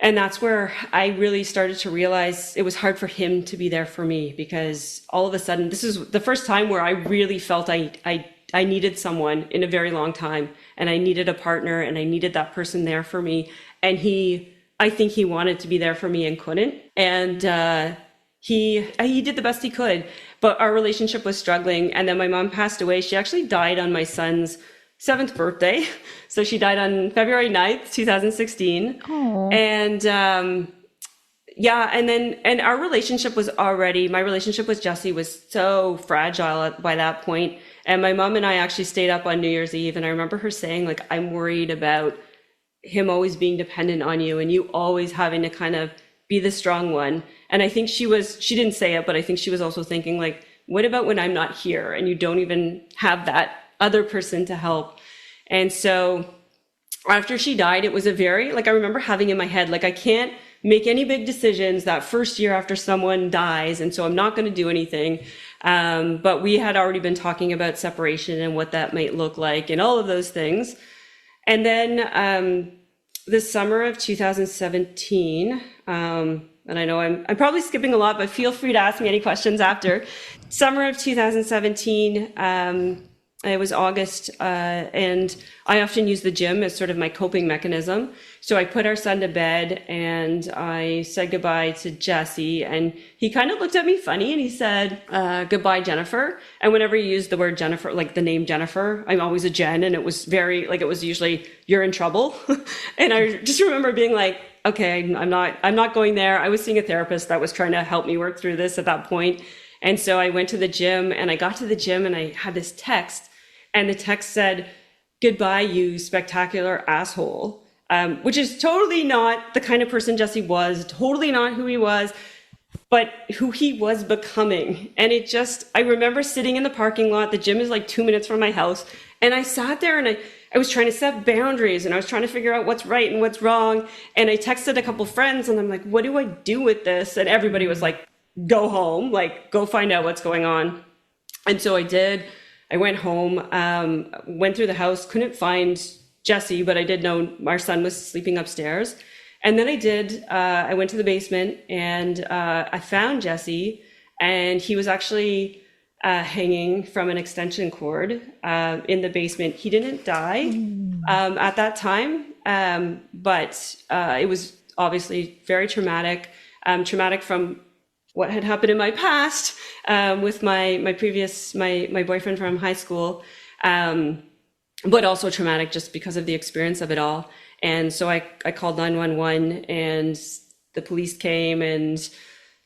And that's where I really started to realize it was hard for him to be there for me, because all of a sudden, this is the first time where I really felt I needed someone in a very long time, and I needed a partner, and I needed that person there for me. And I think he wanted to be there for me and couldn't. And he did the best he could, but our relationship was struggling. And then my mom passed away. She actually died on my son's 7th birthday. So she died on February 9th, 2016. Oh. And and our relationship was already, my relationship with Jesse was so fragile by that point. And my mom and I actually stayed up on New Year's Eve. And I remember her saying, like, I'm worried about him always being dependent on you and you always having to kind of be the strong one. And I think she didn't say it, but I think she was also thinking, like, what about when I'm not here and you don't even have that other person to help? And so after she died, it was a very, like, I remember having in my head, like, I can't make any big decisions that first year after someone dies. And so I'm not going to do anything. But we had already been talking about separation and what that might look like and all of those things. And then the summer of 2017, and I know I'm probably skipping a lot, but feel free to ask me any questions after. Summer of 2017, it was August, and I often use the gym as sort of my coping mechanism. So I put our son to bed and I said goodbye to Jesse, and he kind of looked at me funny and he said, goodbye, Jennifer. And whenever you use the word Jennifer, like the name Jennifer, I'm always a Jen, and it was very, like, it was usually, you're in trouble. And I just remember being like, okay, I'm not going there. I was seeing a therapist that was trying to help me work through this at that point. And so I went to the gym, and I got to the gym and I had this text, and the text said, goodbye, you spectacular asshole, which is totally not the kind of person Jesse was, totally not who he was, but who he was becoming. And I remember sitting in the parking lot. The gym is like 2 minutes from my house. And I sat there and I was trying to set boundaries, and I was trying to figure out what's right and what's wrong. And I texted a couple friends and I'm like, what do I do with this? And everybody was like, go home, like, go find out what's going on. And so I did. I went home, went through the house, couldn't find Jesse, but I did know our son was sleeping upstairs. And then I went to the basement and I found Jesse, and he was actually hanging from an extension cord in the basement. He didn't die at that time, but it was obviously very traumatic, traumatic from what had happened in my past with my previous boyfriend from high school, but also traumatic just because of the experience of it all. And so I called 911, and the police came and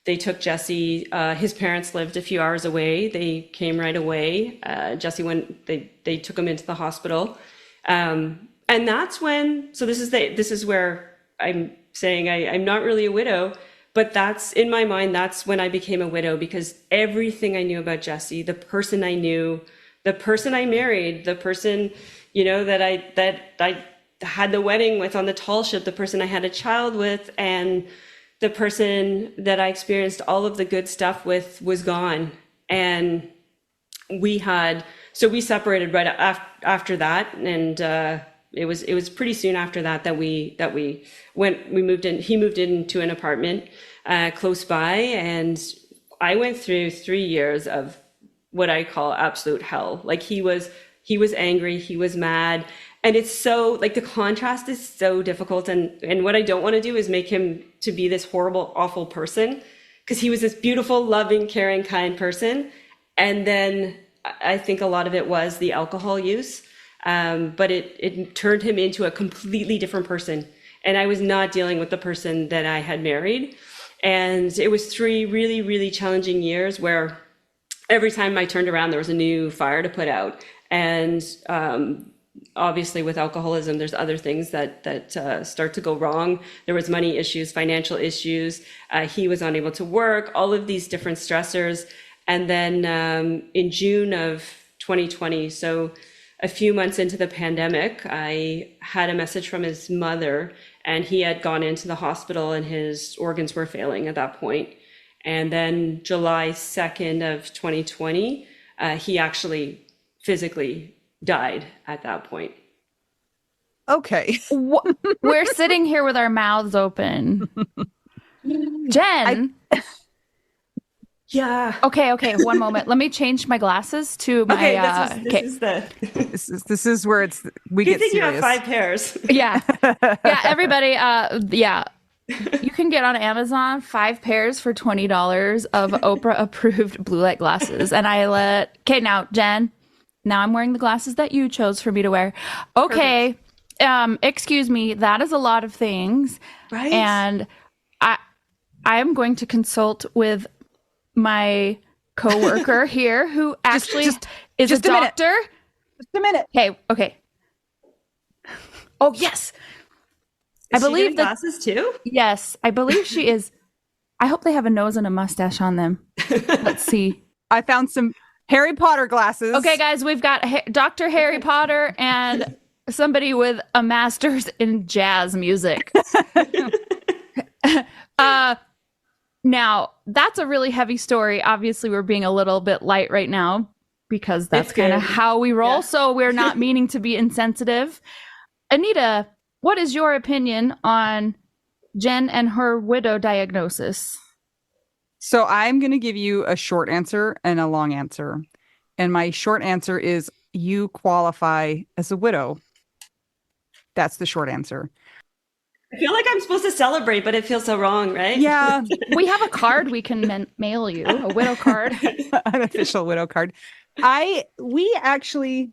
they took Jesse. His parents lived a few hours away. They came right away. Jesse went. They took him into the hospital, and that's when. So this is where I'm saying I'm not really a widow. But that's, in my mind, that's when I became a widow, because everything I knew about Jesse, the person I knew, the person I married, the person, that I had the wedding with on the tall ship, the person I had a child with, and the person that I experienced all of the good stuff with was gone. And we separated right after that. And it was pretty soon after that we moved in. He moved into an apartment close by, and I went through 3 years of what I call absolute hell. Like, he was angry, he was mad, and it's so, like, the contrast is so difficult. And what I don't want to do is make him to be this horrible, awful person, because he was this beautiful, loving, caring, kind person. And then I think a lot of it was the alcohol use. But it turned him into a completely different person. And I was not dealing with the person that I had married. And it was 3 really, really challenging years where every time I turned around, there was a new fire to put out. And obviously with alcoholism, there's other things that start to go wrong. There was money issues, financial issues. He was unable to work, all of these different stressors. And then in June of 2020, so a few months into the pandemic, I had a message from his mother, and he had gone into the hospital and his organs were failing at that point. And then July 2nd of 2020, he actually physically died at that point. Okay. We're sitting here with our mouths open. Jen. Yeah. Okay. One moment. Let me change my glasses to my. Okay, this is the. This is where we Good get thing you serious. have 5 pairs. Yeah. Everybody. Yeah. You can get on Amazon 5 pairs for $20 of Oprah approved blue light glasses. And okay, now Jen, now I'm wearing the glasses that you chose for me to wear. Okay. Excuse me. That is a lot of things. Right. And I am going to consult with my coworker here who actually is a doctor. Just a minute. Okay. Oh, yes. Is I believe she getting glasses too? Yes, I believe she is. I hope they have a nose and a mustache on them. Let's see. I found some Harry Potter glasses. Okay, guys, we've got Dr. Harry Potter and somebody with a master's in jazz music. Now, that's a really heavy story. Obviously, we're being a little bit light right now because that's kind of how we roll. Yeah. So we're not meaning to be insensitive. Anita, what is your opinion on Jenn and her widow diagnosis? So I'm going to give you a short answer and a long answer. And my short answer is you qualify as a widow. That's the short answer. I feel like I'm supposed to celebrate, but it feels so wrong, right? Yeah. We have a card we can mail you, a widow card. An official widow card. We actually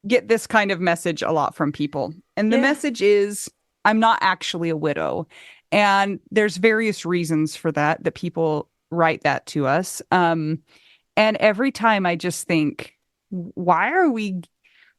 get this kind of message a lot from people. And the message is, I'm not actually a widow. And there's various reasons for that people write that to us. And every time I just think, why are we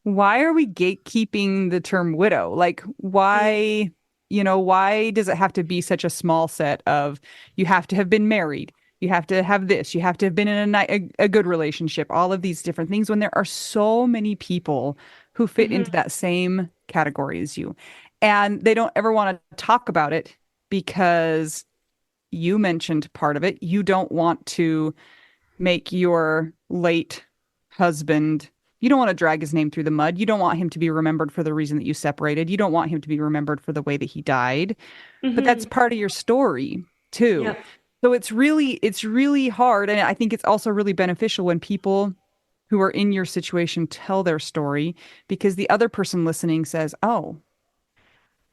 gatekeeping the term widow? Like, why does it have to be such a small set of, you have to have been married, you have to have this, you have to have been in a good relationship, all of these different things, when there are so many people who fit into that same category as you. And they don't ever want to talk about it because you mentioned part of it. You don't want to make your late husband, you don't want to drag his name through the mud. You don't want him to be remembered for the reason that you separated. You don't want him to be remembered for the way that he died. But that's part of your story too. Yep. So it's really hard. And I think it's also really beneficial when people who are in your situation tell their story, because the other person listening says, oh,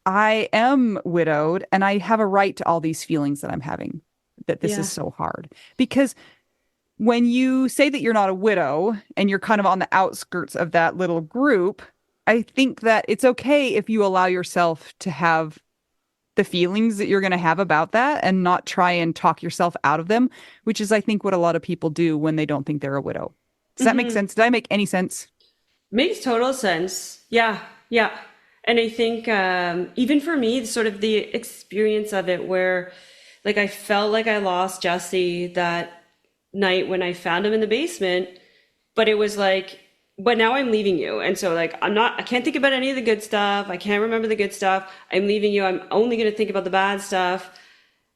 I am widowed and I have a right to all these feelings that I'm having, that this is so hard. Because when you say that you're not a widow and you're kind of on the outskirts of that little group, I think that it's okay if you allow yourself to have the feelings that you're going to have about that and not try and talk yourself out of them, which is, I think, what a lot of people do when they don't think they're a widow. Does that make sense? Did I make any sense? Makes total sense. Yeah. And I think even for me, sort of the experience of it where, like, I felt like I lost Jesse that night when I found him in the basement, but it was like, but now I'm leaving you. And so, like, I can't think about any of the good stuff. I can't remember the good stuff. I'm leaving you. I'm only going to think about the bad stuff.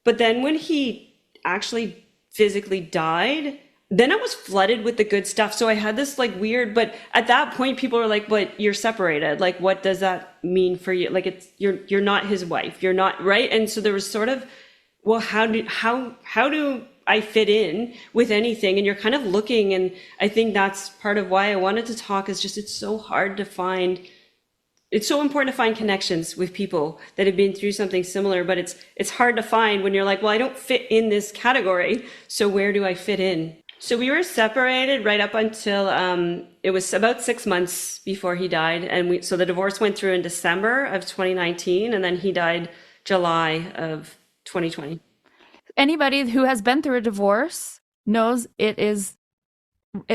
But then when he actually physically died, then I was flooded with the good stuff. So I had this like weird, but at that point people are like, but you're separated. Like, what does that mean for you? Like, you're not his wife. You're not, right? And so there was sort of, well, how do I fit in with anything? And you're kind of looking, and I think that's part of why I wanted to talk, is just, it's so hard to find, it's so important to find connections with people that have been through something similar, but it's hard to find when you're like, well, I don't fit in this category, so where do I fit in? So we were separated right up until it was about 6 months before he died, and so the divorce went through in December of 2019, and then he died July of 2020. Anybody who has been through a divorce knows it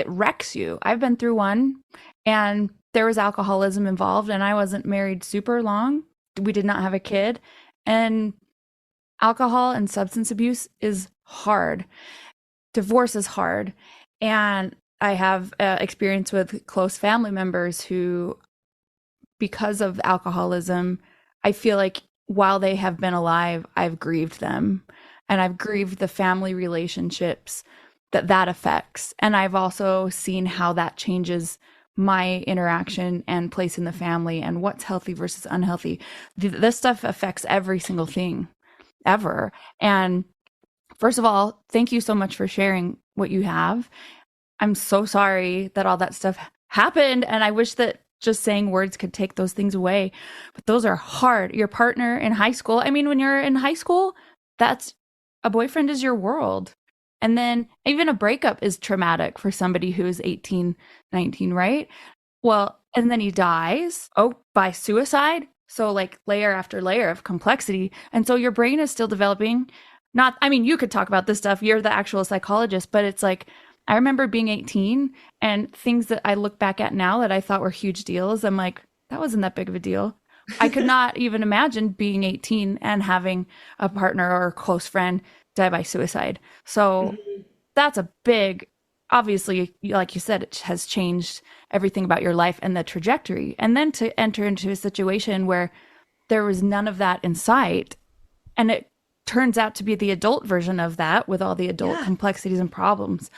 wrecks you. I've been through one, and there was alcoholism involved, and I wasn't married super long. We did not have a kid, and alcohol and substance abuse is hard. Divorce is hard. And I have experience with close family members who, because of alcoholism, I feel like while they have been alive, I've grieved them. And I've grieved the family relationships that affects. And I've also seen how that changes my interaction and place in the family and what's healthy versus unhealthy. This stuff affects every single thing ever. And first of all, thank you so much for sharing what you have. I'm so sorry that all that stuff happened. And I wish that just saying words could take those things away. But those are hard. Your partner in high school, I mean, when you're in high school, that's a boyfriend is your world. And then even a breakup is traumatic for somebody who is 18, 19, right? Well, and then he dies. Oh, by suicide. So like layer after layer of complexity. And so your brain is still developing. Not, I mean, you could talk about this stuff. You're the actual psychologist, but it's like, I remember being 18 and things that I look back at now that I thought were huge deals. I'm like, that wasn't that big of a deal. I could not even imagine being 18 and having a partner or a close friend die by suicide. So that's a big, obviously, like you said, it has changed everything about your life and the trajectory. And then to enter into a situation where there was none of that in sight, and it turns out to be the adult version of that with all the adult complexities and problems.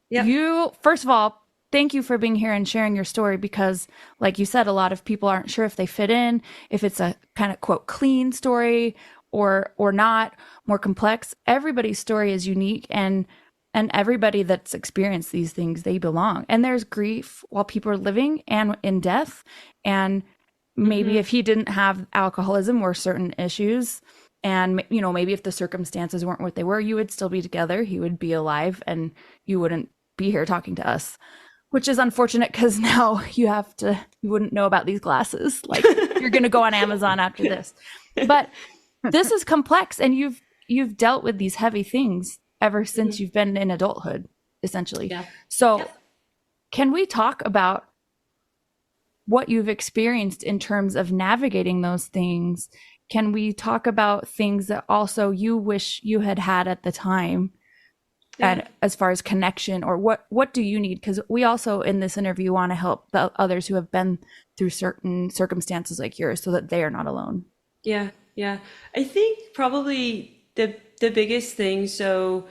You, first of all, thank you for being here and sharing your story, because like you said, a lot of people aren't sure if they fit in, if it's a kind of quote clean story or not, more complex. Everybody's story is unique, and everybody that's experienced these things, they belong. And there's grief while people are living and in death. And maybe if he didn't have alcoholism or certain issues, and, you know, maybe if the circumstances weren't what they were, you would still be together. He would be alive and you wouldn't be here talking to us, which is unfortunate because now you wouldn't know about these glasses. Like you're going to go on Amazon after this. But this is complex, and you've dealt with these heavy things ever since you've been in adulthood, essentially. Yeah. So can we talk about what you've experienced in terms of navigating those things? Can we talk about things that also you wish you had at the time? And as far as connection, or what do you need? Because we also in this interview want to help the others who have been through certain circumstances like yours, so that they are not alone. Yeah. I think probably the biggest thing, so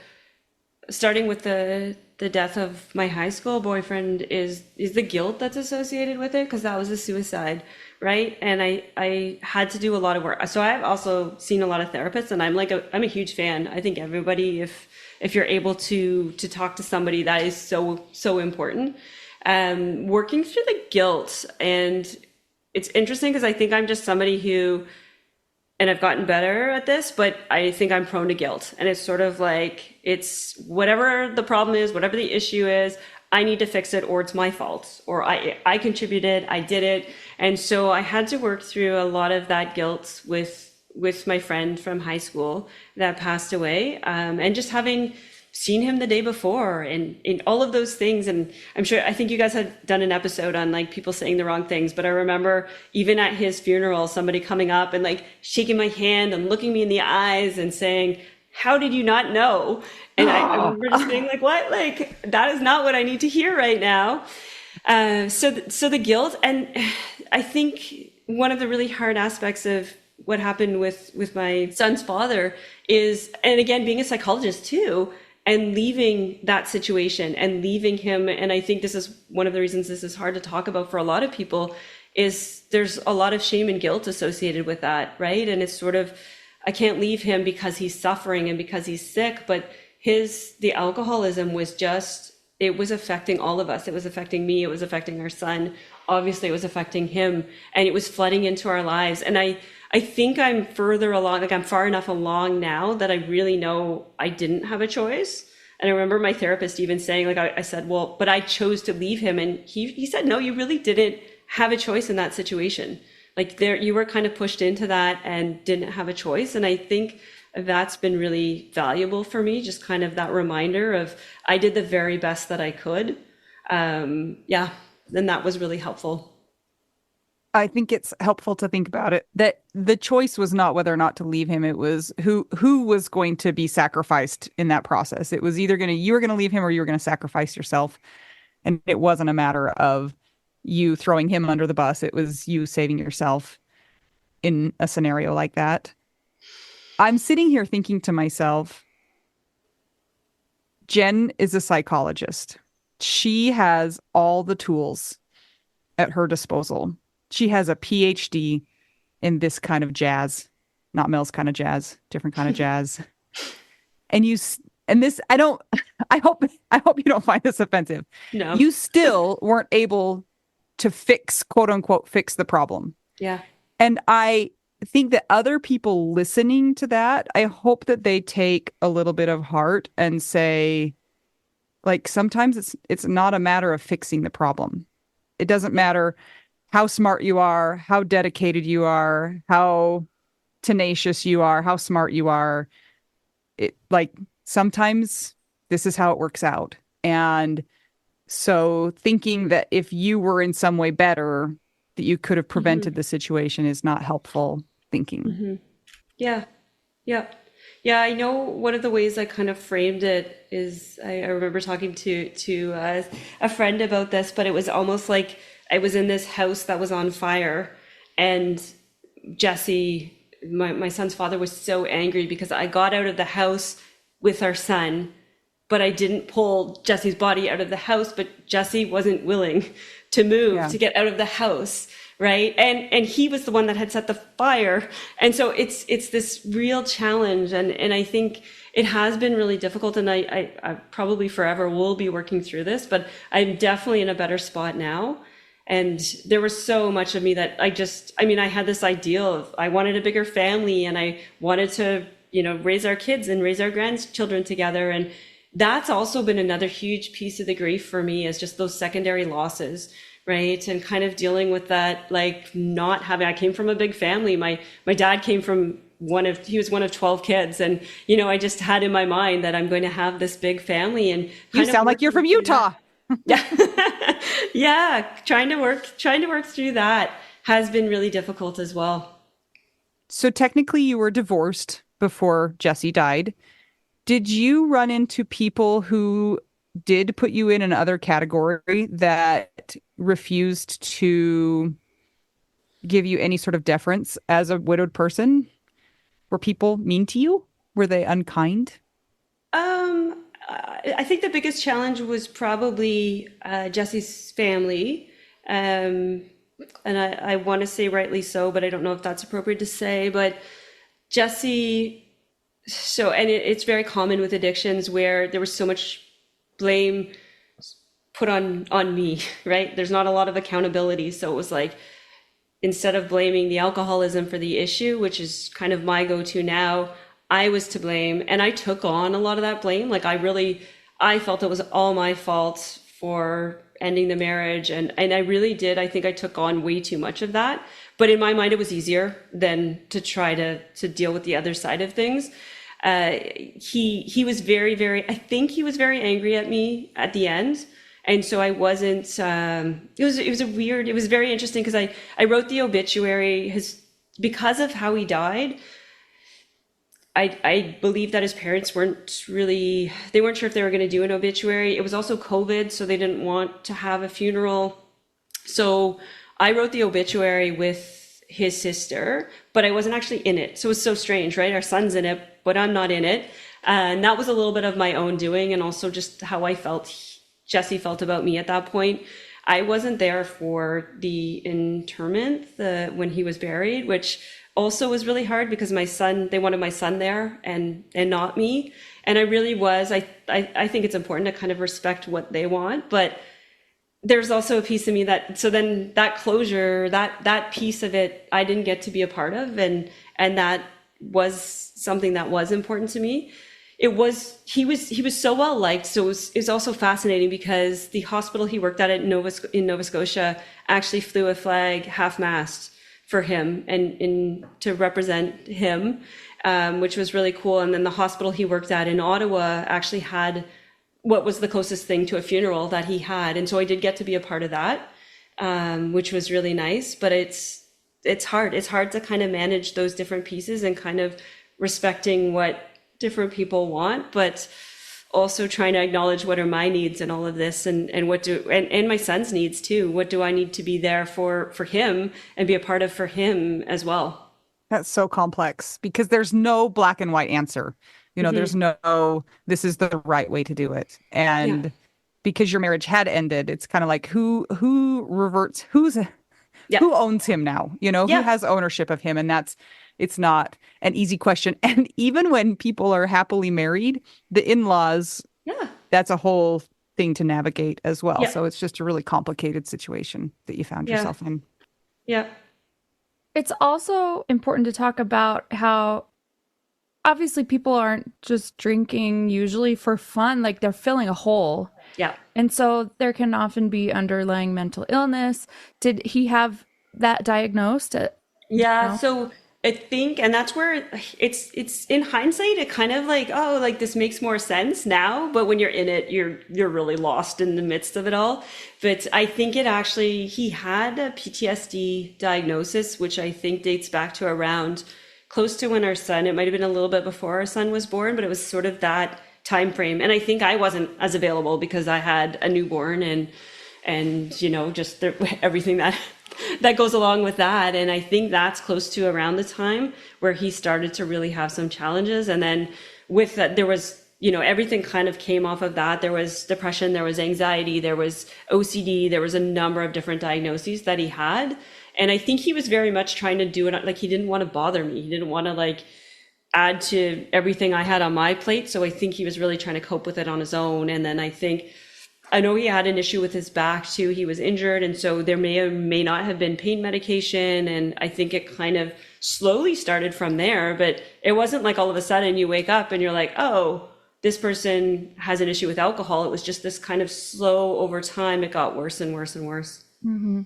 starting with the death of my high school boyfriend, is the guilt that's associated with it, because that was a suicide, right? And I had to do a lot of work. So I've also seen a lot of therapists, and I'm a huge fan. I think everybody, if you're able to talk to somebody, that is so important. Working through the guilt, and it's interesting because I think I'm just somebody who, and I've gotten better at this, but I think I'm prone to guilt. And it's sort of like, it's whatever the problem is, whatever the issue is, I need to fix it, or it's my fault, or I contributed, I did it. And so I had to work through a lot of that guilt with my friend from high school that passed away, and just having seen him the day before, and in all of those things. And I think you guys had done an episode on like people saying the wrong things, but I remember even at his funeral, somebody coming up and like shaking my hand and looking me in the eyes and saying, "How did you not know?" And I remember just being like, "What? Like, that is not what I need to hear right now." So the guilt. And I think one of the really hard aspects of what happened with my son's father is, and again, being a psychologist too, and leaving that situation and leaving him. And I think this is one of the reasons this is hard to talk about for a lot of people, is there's a lot of shame and guilt associated with that, right? And it's sort of, I can't leave him because he's suffering and because he's sick, but the alcoholism was just, it was affecting all of us. It was affecting me. It was affecting our son. Obviously, it was affecting him, and it was flooding into our lives. And I think I'm further along, like I'm far enough along now that I really know I didn't have a choice. And I remember my therapist even saying, like, I said, well, but I chose to leave him. And he said, no, you really didn't have a choice in that situation. Like you were kind of pushed into that and didn't have a choice. And I think that's been really valuable for me, just kind of that reminder of I did the very best that I could. And that was really helpful. I think it's helpful to think about it, that the choice was not whether or not to leave him. It was who was going to be sacrificed in that process. It was either you were going to leave him or you were going to sacrifice yourself. And it wasn't a matter of you throwing him under the bus. It was you saving yourself in a scenario like that. I'm sitting here thinking to myself, Jenn is a psychologist. She has all the tools at her disposal. She has a PhD in this kind of jazz, not Mel's kind of jazz, different kind of jazz. And this, I hope you don't find this offensive. No. You still weren't able to quote unquote, fix the problem. Yeah. And I think that other people listening to that, I hope that they take a little bit of heart and say, like, sometimes it's not a matter of fixing the problem. It doesn't matter how smart you are, how dedicated you are, how tenacious you are, how smart you are. Sometimes this is how it works out. And so thinking that if you were in some way better, that you could have prevented the situation is not helpful thinking. Yeah. Yeah. Yeah. I know one of the ways I kind of framed it is I remember talking to a friend about this, but it was almost like I was in this house that was on fire, and Jesse, my son's father, was so angry because I got out of the house with our son, but I didn't pull Jesse's body out of the house, but Jesse wasn't willing to move to get out of the house. Right. And he was the one that had set the fire. And so it's this real challenge. And I think it has been really difficult. And I probably forever will be working through this, but I'm definitely in a better spot now. And there was so much of me that I had this ideal of, I wanted a bigger family, and I wanted to, raise our kids and raise our grandchildren together. And that's also been another huge piece of the grief for me, is just those secondary losses, right? And kind of dealing with that, like not having, I came from a big family. My dad came from he was one of 12 kids. And, I just had in my mind that I'm going to have this big family. And you sound like you're from Utah. Yeah. Yeah. Trying to work through that has been really difficult as well. So technically you were divorced before Jesse died. Did you run into people who did put you in another category that refused to give you any sort of deference as a widowed person? Were people mean to you? Were they unkind? I think the biggest challenge was probably Jesse's family. And I want to say rightly so, but I don't know if that's appropriate to say. But Jesse, it's very common with addictions where there was so much blame put on me, right? There's not a lot of accountability. So it was like, instead of blaming the alcoholism for the issue, which is kind of my go-to now, I was to blame. And I took on a lot of that blame. Like I felt it was all my fault for ending the marriage. And I really did. I think I took on way too much of that. But in my mind, it was easier than to try to deal with the other side of things. He was very, very, I think he was very angry at me at the end. And so I wasn't, it was very interesting because I wrote the obituary because of how he died. I believe that his parents weren't sure if they were going to do an obituary. It was also COVID, so they didn't want to have a funeral. So I wrote the obituary with his sister, but I wasn't actually in it. So it was so strange, right? Our son's in it, but I'm not in it. And that was a little bit of my own doing, and also just how I felt Jesse felt about me at that point. I wasn't there for the interment, when he was buried, which also was really hard because they wanted my son there and not me. And I really was, I think it's important to kind of respect what they want, but there's also a piece of me so then that closure, that piece of it, I didn't get to be a part of. And that was something that was important to me. He was so well liked. So it was also fascinating because the hospital he worked at in Nova Scotia actually flew a flag half-mast for him and to represent him, which was really cool. And then the hospital he worked at in Ottawa actually had what was the closest thing to a funeral that he had. And so I did get to be a part of that, which was really nice. But it's hard. It's hard to kind of manage those different pieces and kind of respecting what different people want, but also trying to acknowledge what are my needs in all of this, and my son's needs too. What do I need to be there for him and be a part of for him as well? That's so complex because there's no black and white answer. There's no, this is the right way to do it. And because your marriage had ended, it's kind of like who reverts, who owns him now, who has ownership of him. And it's not an easy question. And even when people are happily married, the in-laws, that's a whole thing to navigate as well. So it's just a really complicated situation that you found yourself in. Yeah. It's also important to talk about how obviously people aren't just drinking usually for fun, like they're filling a hole. Yeah. And so there can often be underlying mental illness. Did he have that diagnosed? So I think, and that's where it's in hindsight, it kind of like, oh, like this makes more sense now, but when you're in it, you're really lost in the midst of it all. But I think he had a PTSD diagnosis, which I think dates back to around close to when it might have been a little bit before our son was born, but it was sort of that time frame. And I think I wasn't as available because I had a newborn and just everything that goes along with that. And I think that's close to around the time where he started to really have some challenges. And then with that, there was, everything kind of came off of that. There was depression, there was anxiety, there was OCD, there was a number of different diagnoses that he had. And I think he was very much trying to do it, like he didn't want to bother me. He didn't want to like add to everything I had on my plate. So I think he was really trying to cope with it on his own. And then I know he had an issue with his back too. He was injured. And so there may or may not have been pain medication. And I think it kind of slowly started from there, but it wasn't like all of a sudden you wake up and you're like, oh, this person has an issue with alcohol. It was just this kind of slow over time. It got worse and worse and worse. Mm-hmm.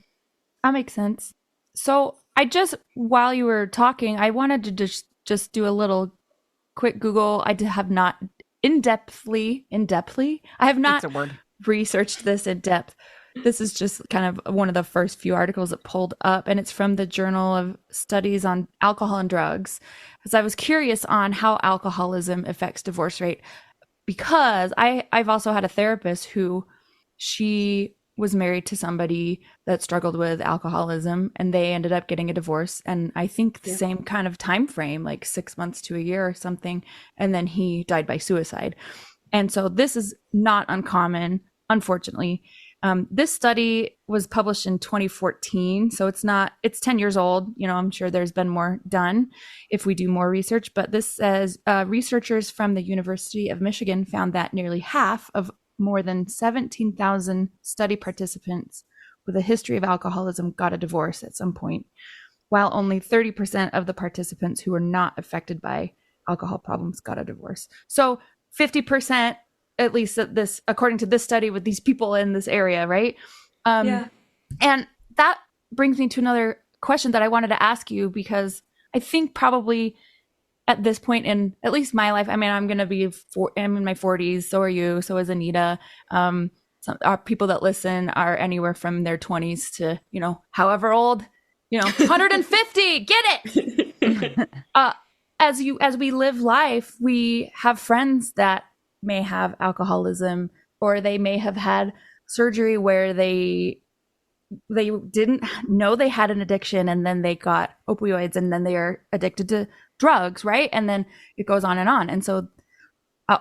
That makes sense. So while you were talking, I wanted to just do a little quick Google. I have not in-depthly, I have not researched this in depth. This is just kind of one of the first few articles it pulled up, and it's from the Journal of Studies on Alcohol and Drugs, because I was curious on how alcoholism affects divorce rate, because I've also had a therapist who she was married to somebody that struggled with alcoholism, and they ended up getting a divorce. And I think the same kind of time frame, like 6 months to a year or something. And then he died by suicide. And so this is not uncommon, unfortunately. This study was published in 2014. So it's 10 years old. I'm sure there's been more done if we do more research, but this says researchers from the University of Michigan found that nearly half of more than 17,000 study participants with a history of alcoholism got a divorce at some point, while only 30% of the participants who were not affected by alcohol problems got a divorce. So 50%, at least according to this study with these people in this area, right? And that brings me to another question that I wanted to ask you, because I think probably at this point in at least my life, I mean, I'm in my 40s. So are you. So is Anita. Our people that listen are anywhere from their 20s to, however old, 150. Get it. As we live life, we have friends that may have alcoholism, or they may have had surgery where they didn't know they had an addiction, and then they got opioids, and then they are addicted to drugs, right? And then it goes on. And so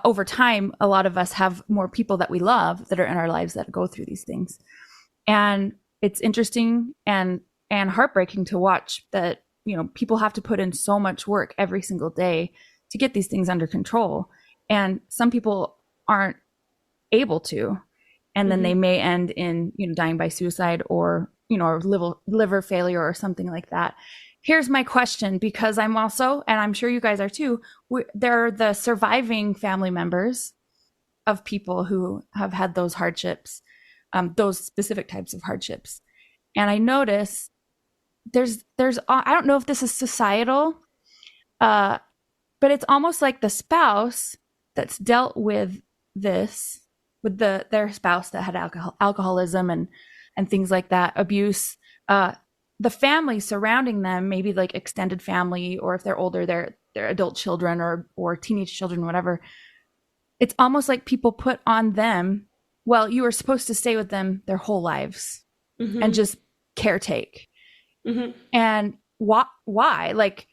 over time, a lot of us have more people that we love that are in our lives that go through these things. And it's interesting and heartbreaking to watch that, people have to put in so much work every single day to get these things under control. And some people aren't able to, and then they may end in, dying by suicide or, or liver failure or something like that. Here's my question, because I'm also, and I'm sure you guys are too, there are the surviving family members of people who have had those hardships, those specific types of hardships. And I notice there's I don't know if this is societal, but it's almost like the spouse that's dealt with this, with their spouse that had alcoholism and things like that, abuse, the family surrounding them, maybe like extended family, or if they're older, their adult children or teenage children, whatever. It's almost like people put on them, well, you are supposed to stay with them their whole lives and just caretake. And why? Like,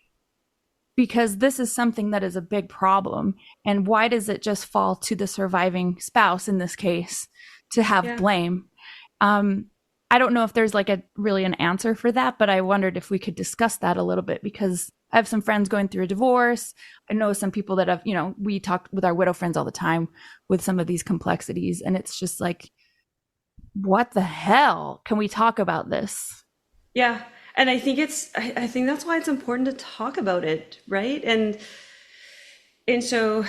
because this is something that is a big problem. And why does it just fall to the surviving spouse in this case to have blame. I don't know if there's like really an answer for that, but I wondered if we could discuss that a little bit, because I have some friends going through a divorce. I know some people that have, we talk with our widow friends all the time with some of these complexities. And it's just like, what the hell? Can we talk about this? Yeah. And I think I think that's why it's important to talk about it, right? And so,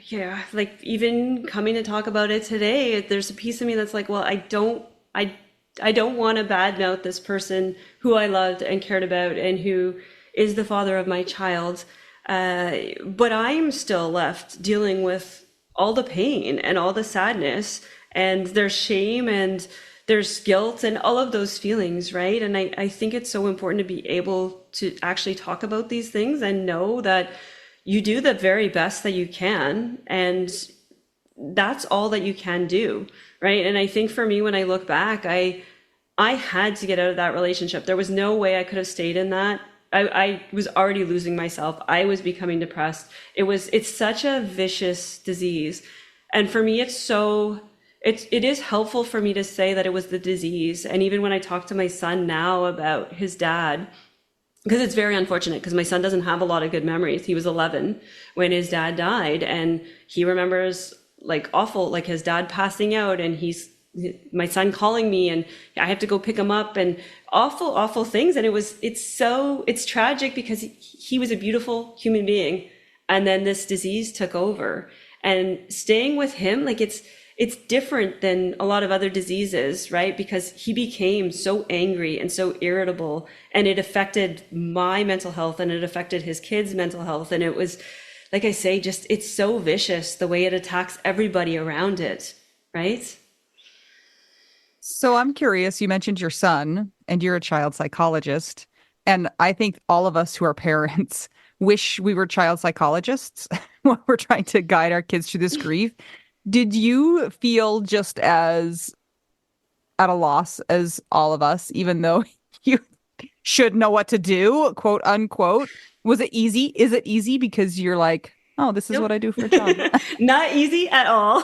yeah, like even coming to talk about it today, there's a piece of me that's like, well, I don't want to badmouth this person who I loved and cared about and who is the father of my child. But I'm still left dealing with all the pain and all the sadness, and there's shame and there's guilt and all of those feelings, right? And I think it's so important to be able to actually talk about these things and know that you do the very best that you can. And that's all that you can do, right? And I think for me, when I look back, I had to get out of that relationship. There was no way I could have stayed in that. I was already losing myself. I was becoming depressed. It's such a vicious disease. And for me, it is helpful for me to say that it was the disease. And even when I talk to my son now about his dad, because it's very unfortunate, because my son doesn't have a lot of good memories. He was 11 when his dad died, and he remembers like awful, like his dad passing out, and my son calling me, and I have to go pick him up, and awful things. And it's tragic, because he was a beautiful human being, and then this disease took over. And staying with him, like it's different than a lot of other diseases, right? Because he became so angry and so irritable, and it affected my mental health, and it affected his kids' mental health. And it was, like I say, it's so vicious the way it attacks everybody around it, right? So I'm curious, you mentioned your son, and you're a child psychologist. And I think all of us who are parents wish we were child psychologists when we're trying to guide our kids through this grief. Did you feel just as at a loss as all of us, even though you should know what to do, quote unquote? Was it easy? Is it easy because you're like, oh, this is Nope. what I do for a job? Not easy at all,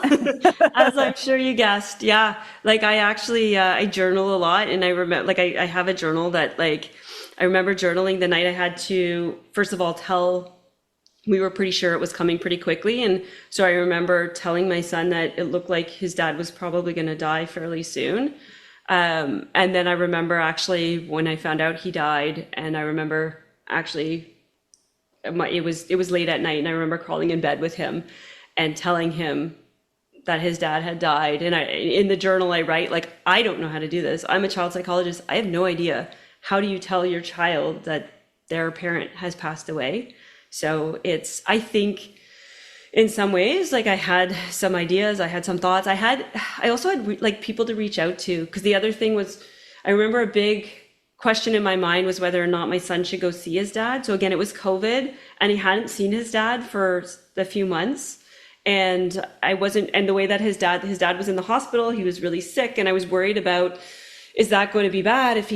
as I'm sure you guessed. Yeah, like I actually I journal a lot, and I remember, like I have a journal that, like, I remember journaling the night I had to, first of all, we were pretty sure it was coming pretty quickly. And so I remember telling my son that it looked like his dad was probably going to die fairly soon. And then I remember actually when I found out he died, and I remember actually it was late at night, and I remember crawling in bed with him and telling him that his dad had died. And in the journal I write, like, I don't know how to do this. I'm a child psychologist. I have no idea. How do you tell your child that their parent has passed away? So I think in some ways, like, I had some ideas, I had some thoughts. I also had like people to reach out to, because the other thing was, I remember a big question in my mind was whether or not my son should go see his dad. So again, it was COVID, and he hadn't seen his dad for a few months. And and the way that his dad was in the hospital, he was really sick. And I was worried about, is that going to be bad if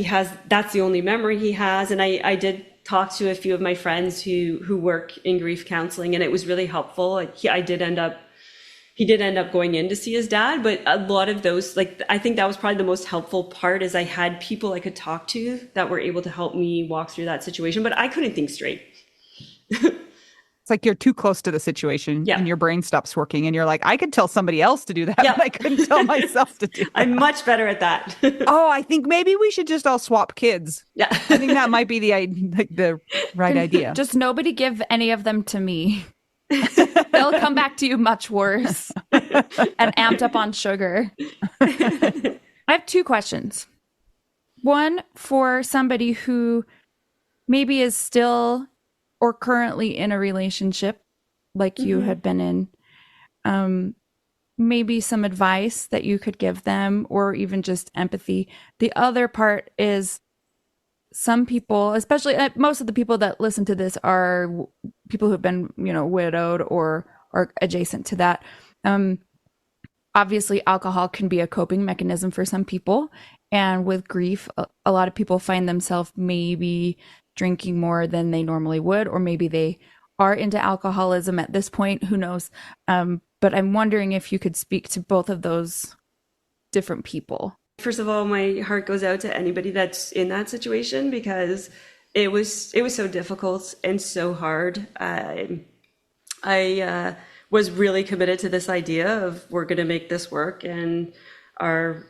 that's the only memory he has? And I did talk to a few of my friends who work in grief counseling, and it was really helpful. He did end up going in to see his dad, but a lot of those, like, I think that was probably the most helpful part, is I had people I could talk to that were able to help me walk through that situation, but I couldn't think straight. It's like you're too close to the situation, and your brain stops working, and you're like, I could tell somebody else to do that, but I couldn't tell myself to do that. I'm much better at that. Oh, I think maybe we should just all swap kids. Yeah. I think that might be the right idea. Just nobody give any of them to me. They'll come back to you much worse and amped up on sugar. I have two questions. One for somebody who maybe is still or currently in a relationship like you had been in. Maybe some advice that you could give them, or even just empathy. The other part is, some people, especially most of the people that listen to this, are people who've been, widowed or are adjacent to that. Obviously, alcohol can be a coping mechanism for some people. And with grief, a lot of people find themselves maybe drinking more than they normally would, or maybe they are into alcoholism at this point. Who knows? But I'm wondering if you could speak to both of those different people? First of all, my heart goes out to anybody that's in that situation because it was so difficult and so hard. I was really committed to this idea of we're going to make this work, and our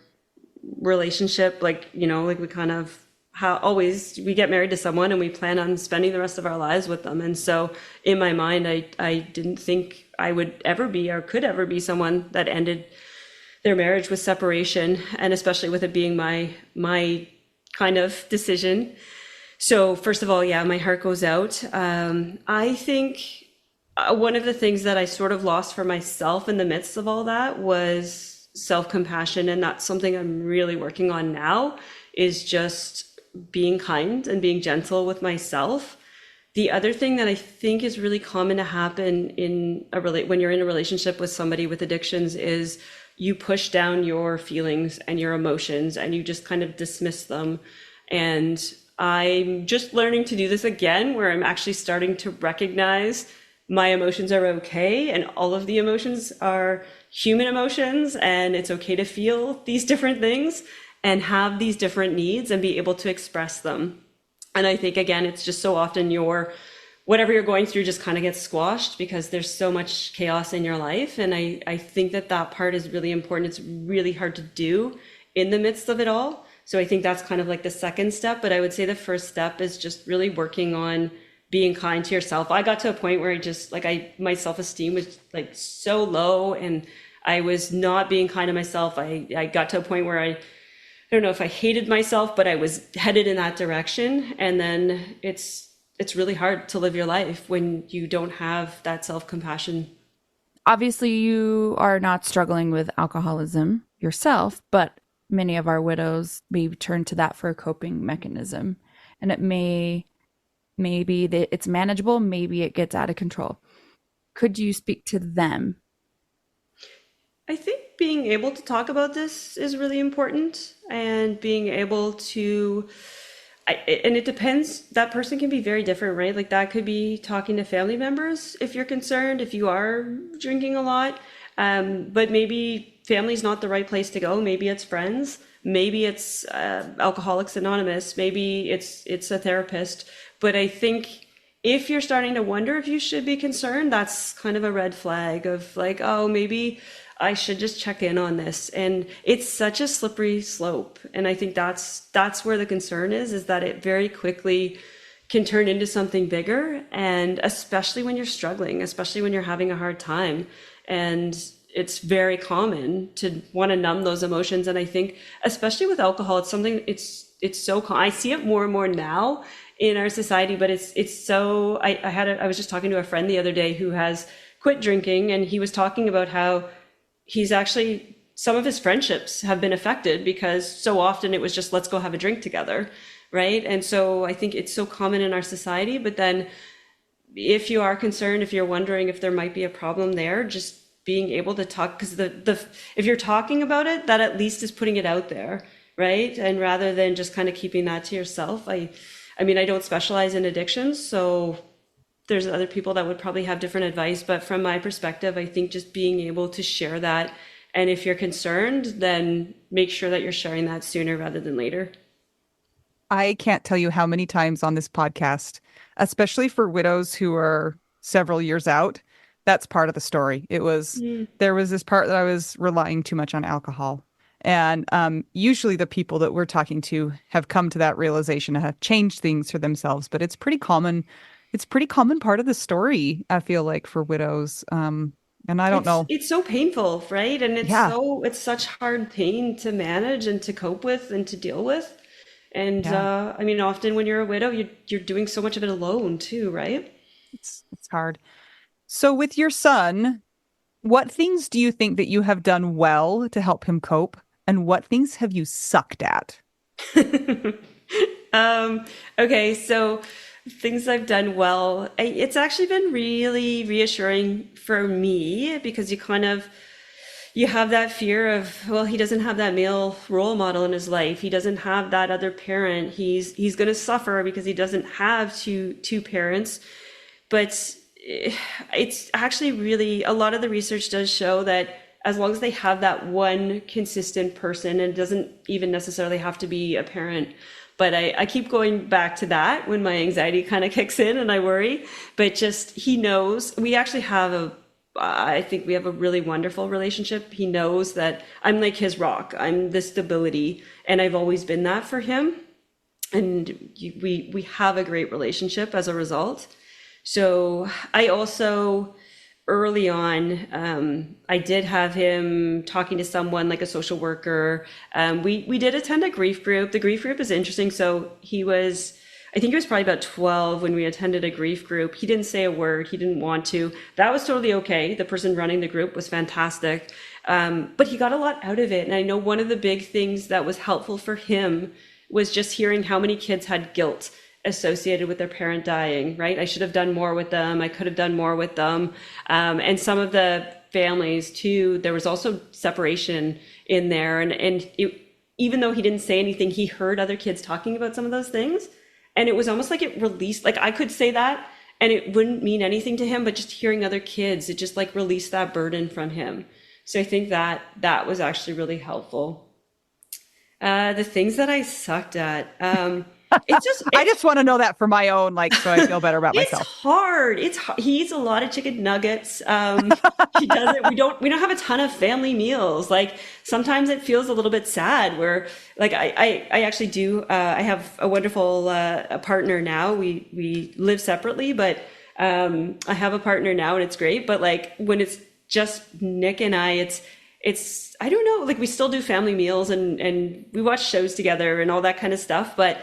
relationship, like we kind of how always we get married to someone and we plan on spending the rest of our lives with them. And so in my mind, I didn't think I would ever be or could ever be someone that ended their marriage with separation, and especially with it being my kind of decision. So first of all, yeah, my heart goes out. I think one of the things that I sort of lost for myself in the midst of all that was self-compassion, and that's something I'm really working on now, is just being kind and being gentle with myself. The other thing that I think is really common to happen when you're in a relationship with somebody with addictions is you push down your feelings and your emotions and you just kind of dismiss them. And I'm just learning to do this again, where I'm actually starting to recognize my emotions are okay, and all of the emotions are human emotions, and it's okay to feel these different things and have these different needs and be able to express them. And I think, again, it's just so often whatever you're going through just kind of gets squashed because there's so much chaos in your life. And I think that part is really important. It's really hard to do in the midst of it all. So I think that's kind of like the second step. But I would say the first step is just really working on being kind to yourself. I got to a point where my self-esteem was like so low, and I was not being kind to myself. I got to a point where I don't know if I hated myself, but I was headed in that direction. And then it's really hard to live your life when you don't have that self-compassion. Obviously, you are not struggling with alcoholism yourself, but many of our widows may turn to that for a coping mechanism. And it maybe that it's manageable, maybe it gets out of control. Could you speak to them? I think being able to talk about this is really important, and being able to, and it depends, that person can be very different, right? Like that could be talking to family members if you're concerned, if you are drinking a lot, but maybe family's not the right place to go. Maybe it's friends, maybe it's Alcoholics Anonymous, maybe it's a therapist. But I think if you're starting to wonder if you should be concerned, that's kind of a red flag of like, oh, maybe I should just check in on this. And it's such a slippery slope. And I think that's where the concern is that it very quickly can turn into something bigger. And especially when you're struggling, especially when you're having a hard time. And it's very common to want to numb those emotions. And I think, especially with alcohol, it's something, it's so common. I see it more and more now in our society, but it's so, I was just talking to a friend the other day who has quit drinking, and he was talking about how he's actually, some of his friendships have been affected because so often it was just, let's go have a drink together, right? And so I think it's so common in our society. But then if you are concerned, if you're wondering if there might be a problem there, just being able to talk, because if you're talking about it, that at least is putting it out there, right? And rather than just kind of keeping that to yourself. I mean, I don't specialize in addictions, so there's other people that would probably have different advice. But from my perspective, I think just being able to share that. And if you're concerned, then make sure that you're sharing that sooner rather than later. I can't tell you how many times on this podcast, especially for widows who are several years out, that's part of the story. There was this part that I was relying too much on alcohol. And usually the people that we're talking to have come to that realization and have changed things for themselves. But it's pretty common. It's pretty common part of the story, I feel like, for widows. And I don't know. It's so painful, right? And it's such hard pain to manage and to cope with and to deal with. And I mean, often when you're a widow, you're doing so much of it alone too, right? It's hard. So with your son, what things do you think that you have done well to help him cope? And what things have you sucked at? Okay, so things I've done well. It's actually been really reassuring for me because you have that fear of, well, he doesn't have that male role model in his life. He doesn't have that other parent. He's going to suffer because he doesn't have two parents. But it's actually really, a lot of the research does show that as long as they have that one consistent person, and it doesn't even necessarily have to be a parent. But I keep going back to that when my anxiety kind of kicks in and I worry. But just, he knows, we actually have I think we have a really wonderful relationship. He knows that I'm like his rock. I'm the stability, and I've always been that for him. And we have a great relationship as a result. So I also, early on, I did have him talking to someone like a social worker. We did attend a grief group. The grief group is interesting. So I think he was probably about 12 when we attended a grief group. He didn't say a word. He didn't want to. That was totally okay. The person running the group was fantastic. But he got a lot out of it. And I know one of the big things that was helpful for him was just hearing how many kids had guilt associated with their parent dying, right? I should have done more with them. I could have done more with them. And some of the families too, there was also separation in there. And even though he didn't say anything, he heard other kids talking about some of those things. And it was almost like it released, like I could say that and it wouldn't mean anything to him, but just hearing other kids, it just like released that burden from him. So I think that was actually really helpful. The things that I sucked at, I just want to know that for my own, like, so I feel better about myself. It's hard. He eats a lot of chicken nuggets. He does it. We don't have a ton of family meals. Like sometimes it feels a little bit sad where like I actually do, I have a wonderful, a partner now. We live separately, but, I have a partner now and it's great. But like when it's just Nick and I, it's, I don't know, like we still do family meals and we watch shows together and all that kind of stuff. But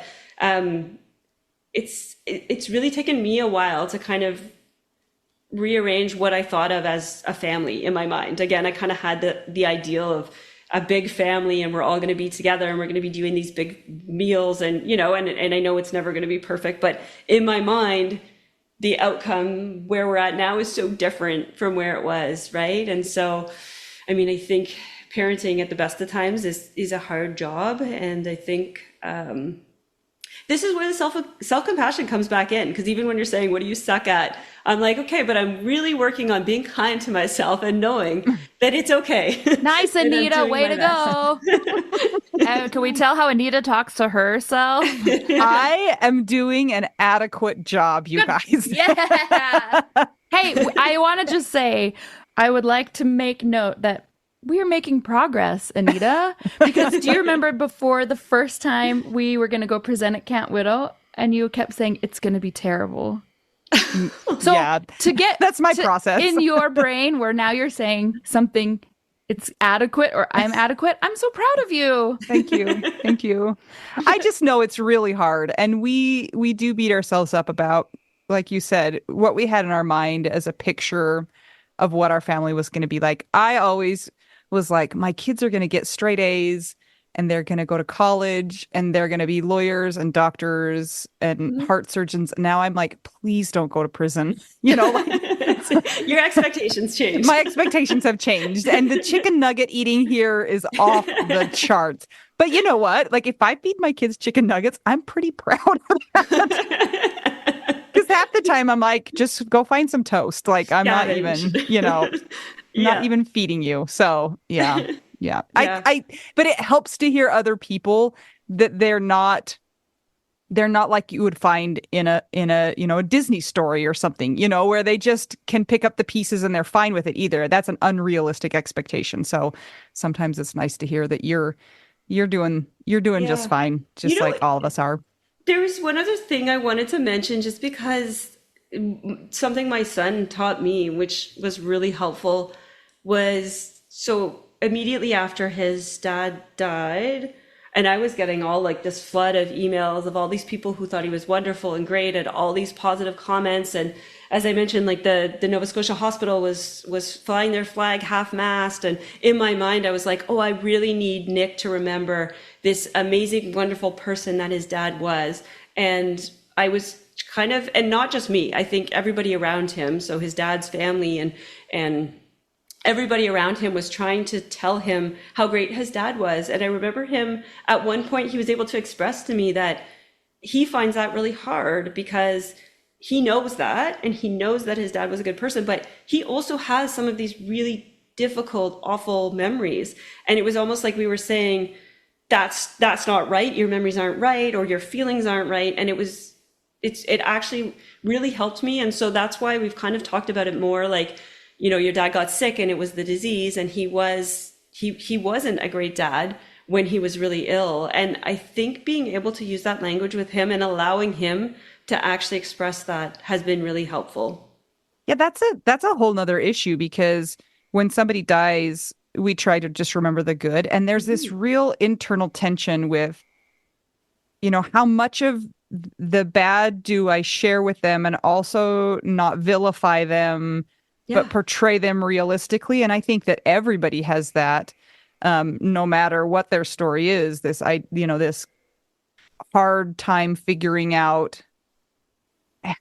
it's really taken me a while to kind of rearrange what I thought of as a family in my mind. Again, I kind of had the ideal of a big family and we're all going to be together and we're going to be doing these big meals and, you know, and I know it's never going to be perfect, but in my mind, the outcome where we're at now is so different from where it was. Right. And so, I mean, I think parenting at the best of times is a hard job. And I think, this is where the self-compassion comes back in. Because even when you're saying, what do you suck at? I'm like, okay, but I'm really working on being kind to myself and knowing that it's okay. Nice, Anita. Way to go. Can we tell how Anita talks to herself? I am doing an adequate job, you guys. Yeah. Hey, I want to just say, I would like to make note that we are making progress, Anita, because do you remember before the first time we were going to go present at Camp Widow and you kept saying it's going to be terrible? So yeah, that's my process in your brain where now you're saying something, it's adequate or I'm adequate. I'm so proud of you. Thank you. Thank you. I just know it's really hard. And we do beat ourselves up about, like you said, what we had in our mind as a picture of what our family was going to be like. I always was like, my kids are going to get straight A's and they're going to go to college and they're going to be lawyers and doctors and heart surgeons. Now I'm like, please don't go to prison. You know, like, your expectations changed. My expectations have changed. And the chicken nugget eating here is off the charts. But you know what? Like if I feed my kids chicken nuggets, I'm pretty proud of that. Because half the time I'm like, just go find some toast. Like I'm not even, you know, not even feeding you. So yeah. Yeah. But it helps to hear other people that they're not like you would find in a, you know, a Disney story or something, you know, where they just can pick up the pieces and they're fine with it either. That's an unrealistic expectation. So sometimes it's nice to hear that you're doing just fine, just like all of us are. There was one other thing I wanted to mention, just because something my son taught me, which was really helpful, was so immediately after his dad died, and I was getting all like this flood of emails of all these people who thought he was wonderful and great and all these positive comments. And as I mentioned, like the Nova Scotia hospital was flying their flag half-mast. And in my mind, I was like, oh, I really need Nick to remember this amazing, wonderful person that his dad was. And I was kind of, and not just me, I think everybody around him, so his dad's family and everybody around him was trying to tell him how great his dad was. And I remember him at one point, he was able to express to me that he finds that really hard because he knows that, and he knows that his dad was a good person, but he also has some of these really difficult, awful memories. And it was almost like we were saying, that's not right. Your memories aren't right, or your feelings aren't right. And it actually really helped me. And so that's why we've kind of talked about it more, like, your dad got sick and it was the disease, and he wasn't a great dad when he was really ill. And I think being able to use that language with him and allowing him to actually express that has been really helpful. Yeah, that's a whole nother issue, because when somebody dies, we try to just remember the good. And there's this real internal tension with, how much of the bad do I share with them and also not vilify them, but portray them realistically. And I think that everybody has that, no matter what their story is, this hard time figuring out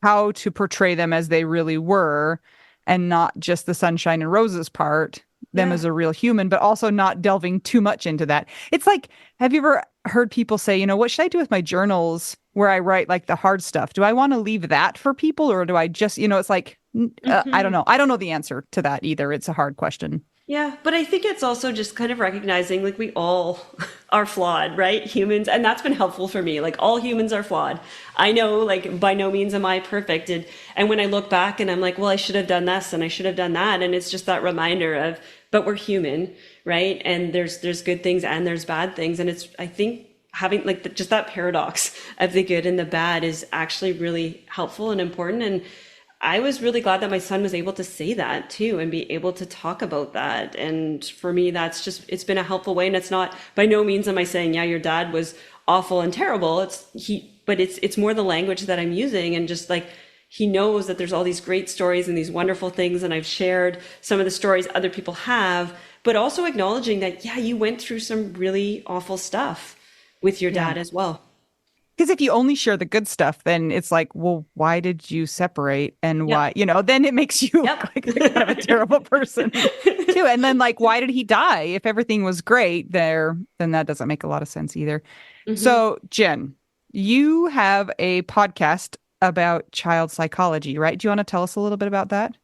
how to portray them as they really were, and not just the sunshine and roses part, them as a real human, but also not delving too much into that. It's like, have you ever heard people say, what should I do with my journals where I write like the hard stuff? Do I want to leave that for people, or do I just, it's like, I don't know. I don't know the answer to that either. It's a hard question. Yeah, but I think it's also just kind of recognizing, like, we all are flawed, right? Humans. And that's been helpful for me. Like, all humans are flawed. I know, like, by no means am I perfect. And when I look back and I'm like, well, I should have done this and I should have done that. And it's just that reminder of, but we're human, right? And there's good things and there's bad things. And I think having like just that paradox of the good and the bad is actually really helpful and important. And I was really glad that my son was able to say that too, and be able to talk about that. And for me, it's been a helpful way. And it's not, by no means am I saying, yeah, your dad was awful and terrible. But it's more the language that I'm using, and just like, he knows that there's all these great stories and these wonderful things. And I've shared some of the stories other people have, but also acknowledging that, yeah, you went through some really awful stuff with your dad as well. Because if you only share the good stuff, then it's like, well, why did you separate? And why, then it makes you look like kind of a terrible person too. And then like, why did he die? If everything was great there, then that doesn't make a lot of sense either. Mm-hmm. So Jenn, you have a podcast about child psychology, right? Do you want to tell us a little bit about that?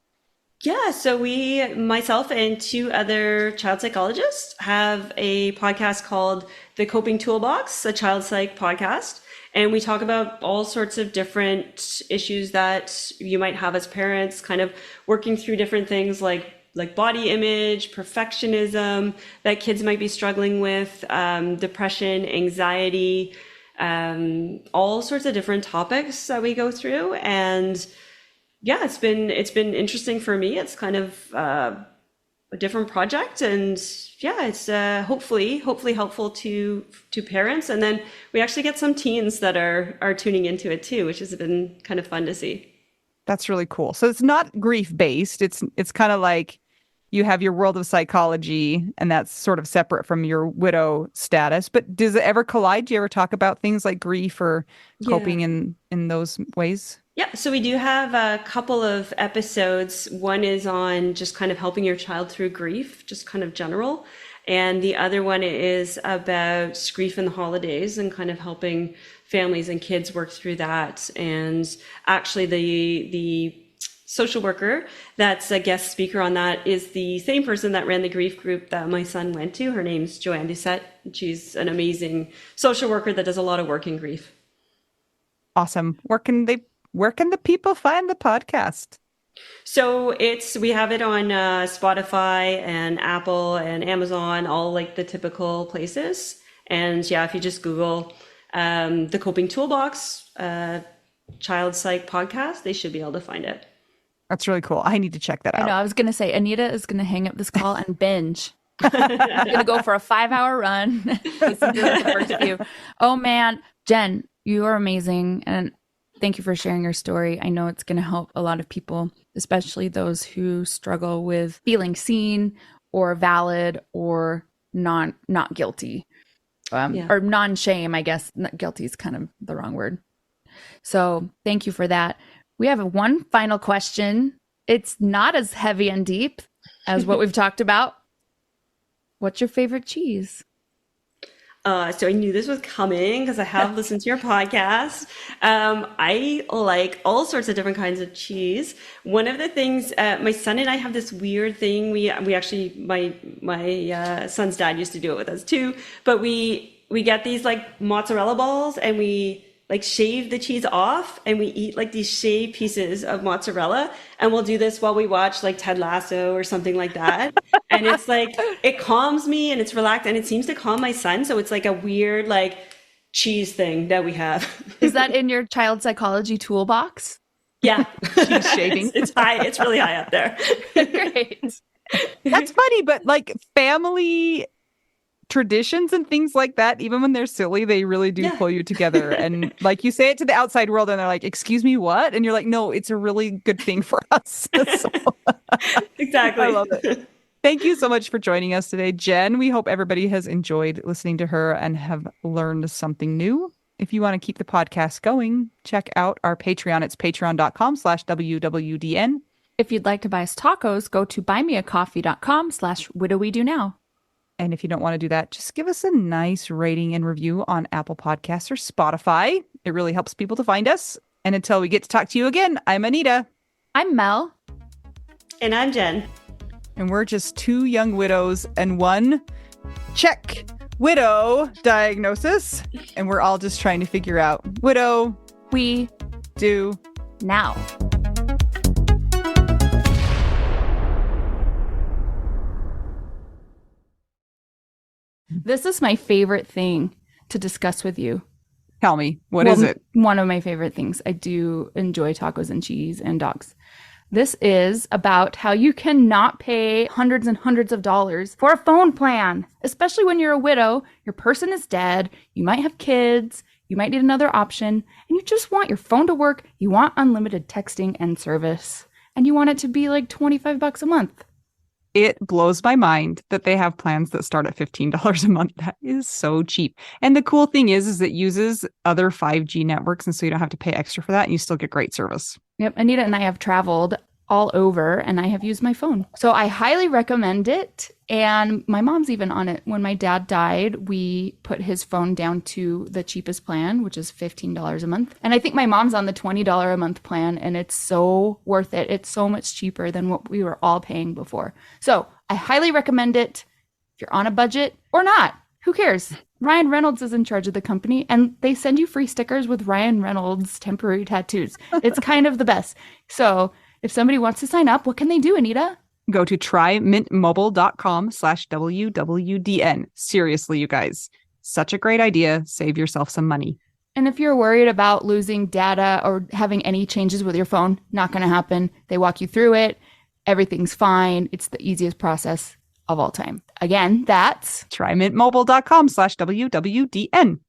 Yeah, so myself and two other child psychologists have a podcast called The Coping Toolbox, a child psych podcast. And we talk about all sorts of different issues that you might have as parents, kind of working through different things like body image, perfectionism that kids might be struggling with, depression, anxiety, all sorts of different topics that we go through. And yeah, it's been interesting for me. It's kind of a different project, and yeah, it's hopefully helpful to parents. And then we actually get some teens that are tuning into it too, which has been kind of fun to see. That's really cool. So it's not grief based. It's kind of like you have your world of psychology, and that's sort of separate from your widow status. But does it ever collide? Do you ever talk about things like grief or coping in those ways? Yeah, so we do have a couple of episodes. One is on just kind of helping your child through grief, just kind of general. And the other one is about grief in the holidays and kind of helping families and kids work through that. And actually the social worker that's a guest speaker on that is the same person that ran the grief group that my son went to. Her name's Joanne Doucette. She's an amazing social worker that does a lot of work in grief. Awesome. Where can the people find the podcast? So we have it on Spotify and Apple and Amazon, all like the typical places. And yeah, if you just Google the Coping Toolbox Child Psych podcast, they should be able to find it. That's really cool. I need to check that out. I know. I was going to say, Anita is going to hang up this call and binge. I'm going to go for a 5-hour run. Listen to the first few. Oh man, Jenn, you are amazing. And thank you for sharing your story. I know it's going to help a lot of people, especially those who struggle with feeling seen or valid or not guilty, or non-shame, I guess. Not guilty is kind of the wrong word. So thank you for that. We have one final question. It's not as heavy and deep as what we've talked about. What's your favorite cheese? So I knew this was coming because I have listened to your podcast. I like all sorts of different kinds of cheese. One of the things, my son and I have this weird thing. We actually, my son's dad used to do it with us too. But we get these like mozzarella balls and we like shave the cheese off and we eat like these shaved pieces of mozzarella, and we'll do this while we watch like Ted Lasso or something like that. And it's like it calms me and it's relaxed and it seems to calm my son, so it's like a weird like cheese thing that we have. Is that in your child psychology toolbox? Yeah. Cheese shaving. It's high, it's really high up there. Great. That's funny, but like family traditions and things like that, even when they're silly, they really do pull you together. And like you say it to the outside world and they're like, excuse me, what? And you're like, no, it's a really good thing for us. So, exactly. I love it. Thank you so much for joining us today, Jen. We hope everybody has enjoyed listening to her and have learned something new. If you want to keep the podcast going, check out our Patreon. It's patreon.com/WWDN. If you'd like to buy us tacos, go to buymeacoffee.com/whatdowedonnow. And if you don't want to do that, just give us a nice rating and review on Apple Podcasts or Spotify. It really helps people to find us. And until we get to talk to you again, I'm Anita. I'm Mel. And I'm Jen. And we're just two young widows and one check widow diagnosis. And we're all just trying to figure out widow We do now. This is my favorite thing to discuss with you. Tell me, what is it? One of my favorite things. I do enjoy tacos and cheese and dogs. This is about how you cannot pay hundreds and hundreds of dollars for a phone plan, especially when you're a widow, your person is dead, you might have kids, you might need another option, and you just want your phone to work, you want unlimited texting and service, and you want it to be like $25 a month. It blows my mind that they have plans that start at $15 a month. That is so cheap. And the cool thing is it uses other 5G networks, and so you don't have to pay extra for that, and you still get great service. Yep, Anita and I have traveled all over, and I have used my phone. So I highly recommend it, and my mom's even on it. When my dad died, we put his phone down to the cheapest plan, which is $15 a month. And I think my mom's on the $20 a month plan, and it's so worth it. It's so much cheaper than what we were all paying before. So I highly recommend it if you're on a budget or not. Who cares? Ryan Reynolds is in charge of the company, and they send you free stickers with Ryan Reynolds temporary tattoos. It's kind of the best. So if somebody wants to sign up, what can they do, Anita? Go to trymintmobile.com/WWDN. Seriously, you guys, such a great idea. Save yourself some money. And if you're worried about losing data or having any changes with your phone, not going to happen. They walk you through it. Everything's fine. It's the easiest process of all time. Again, that's trymintmobile.com/WWDN.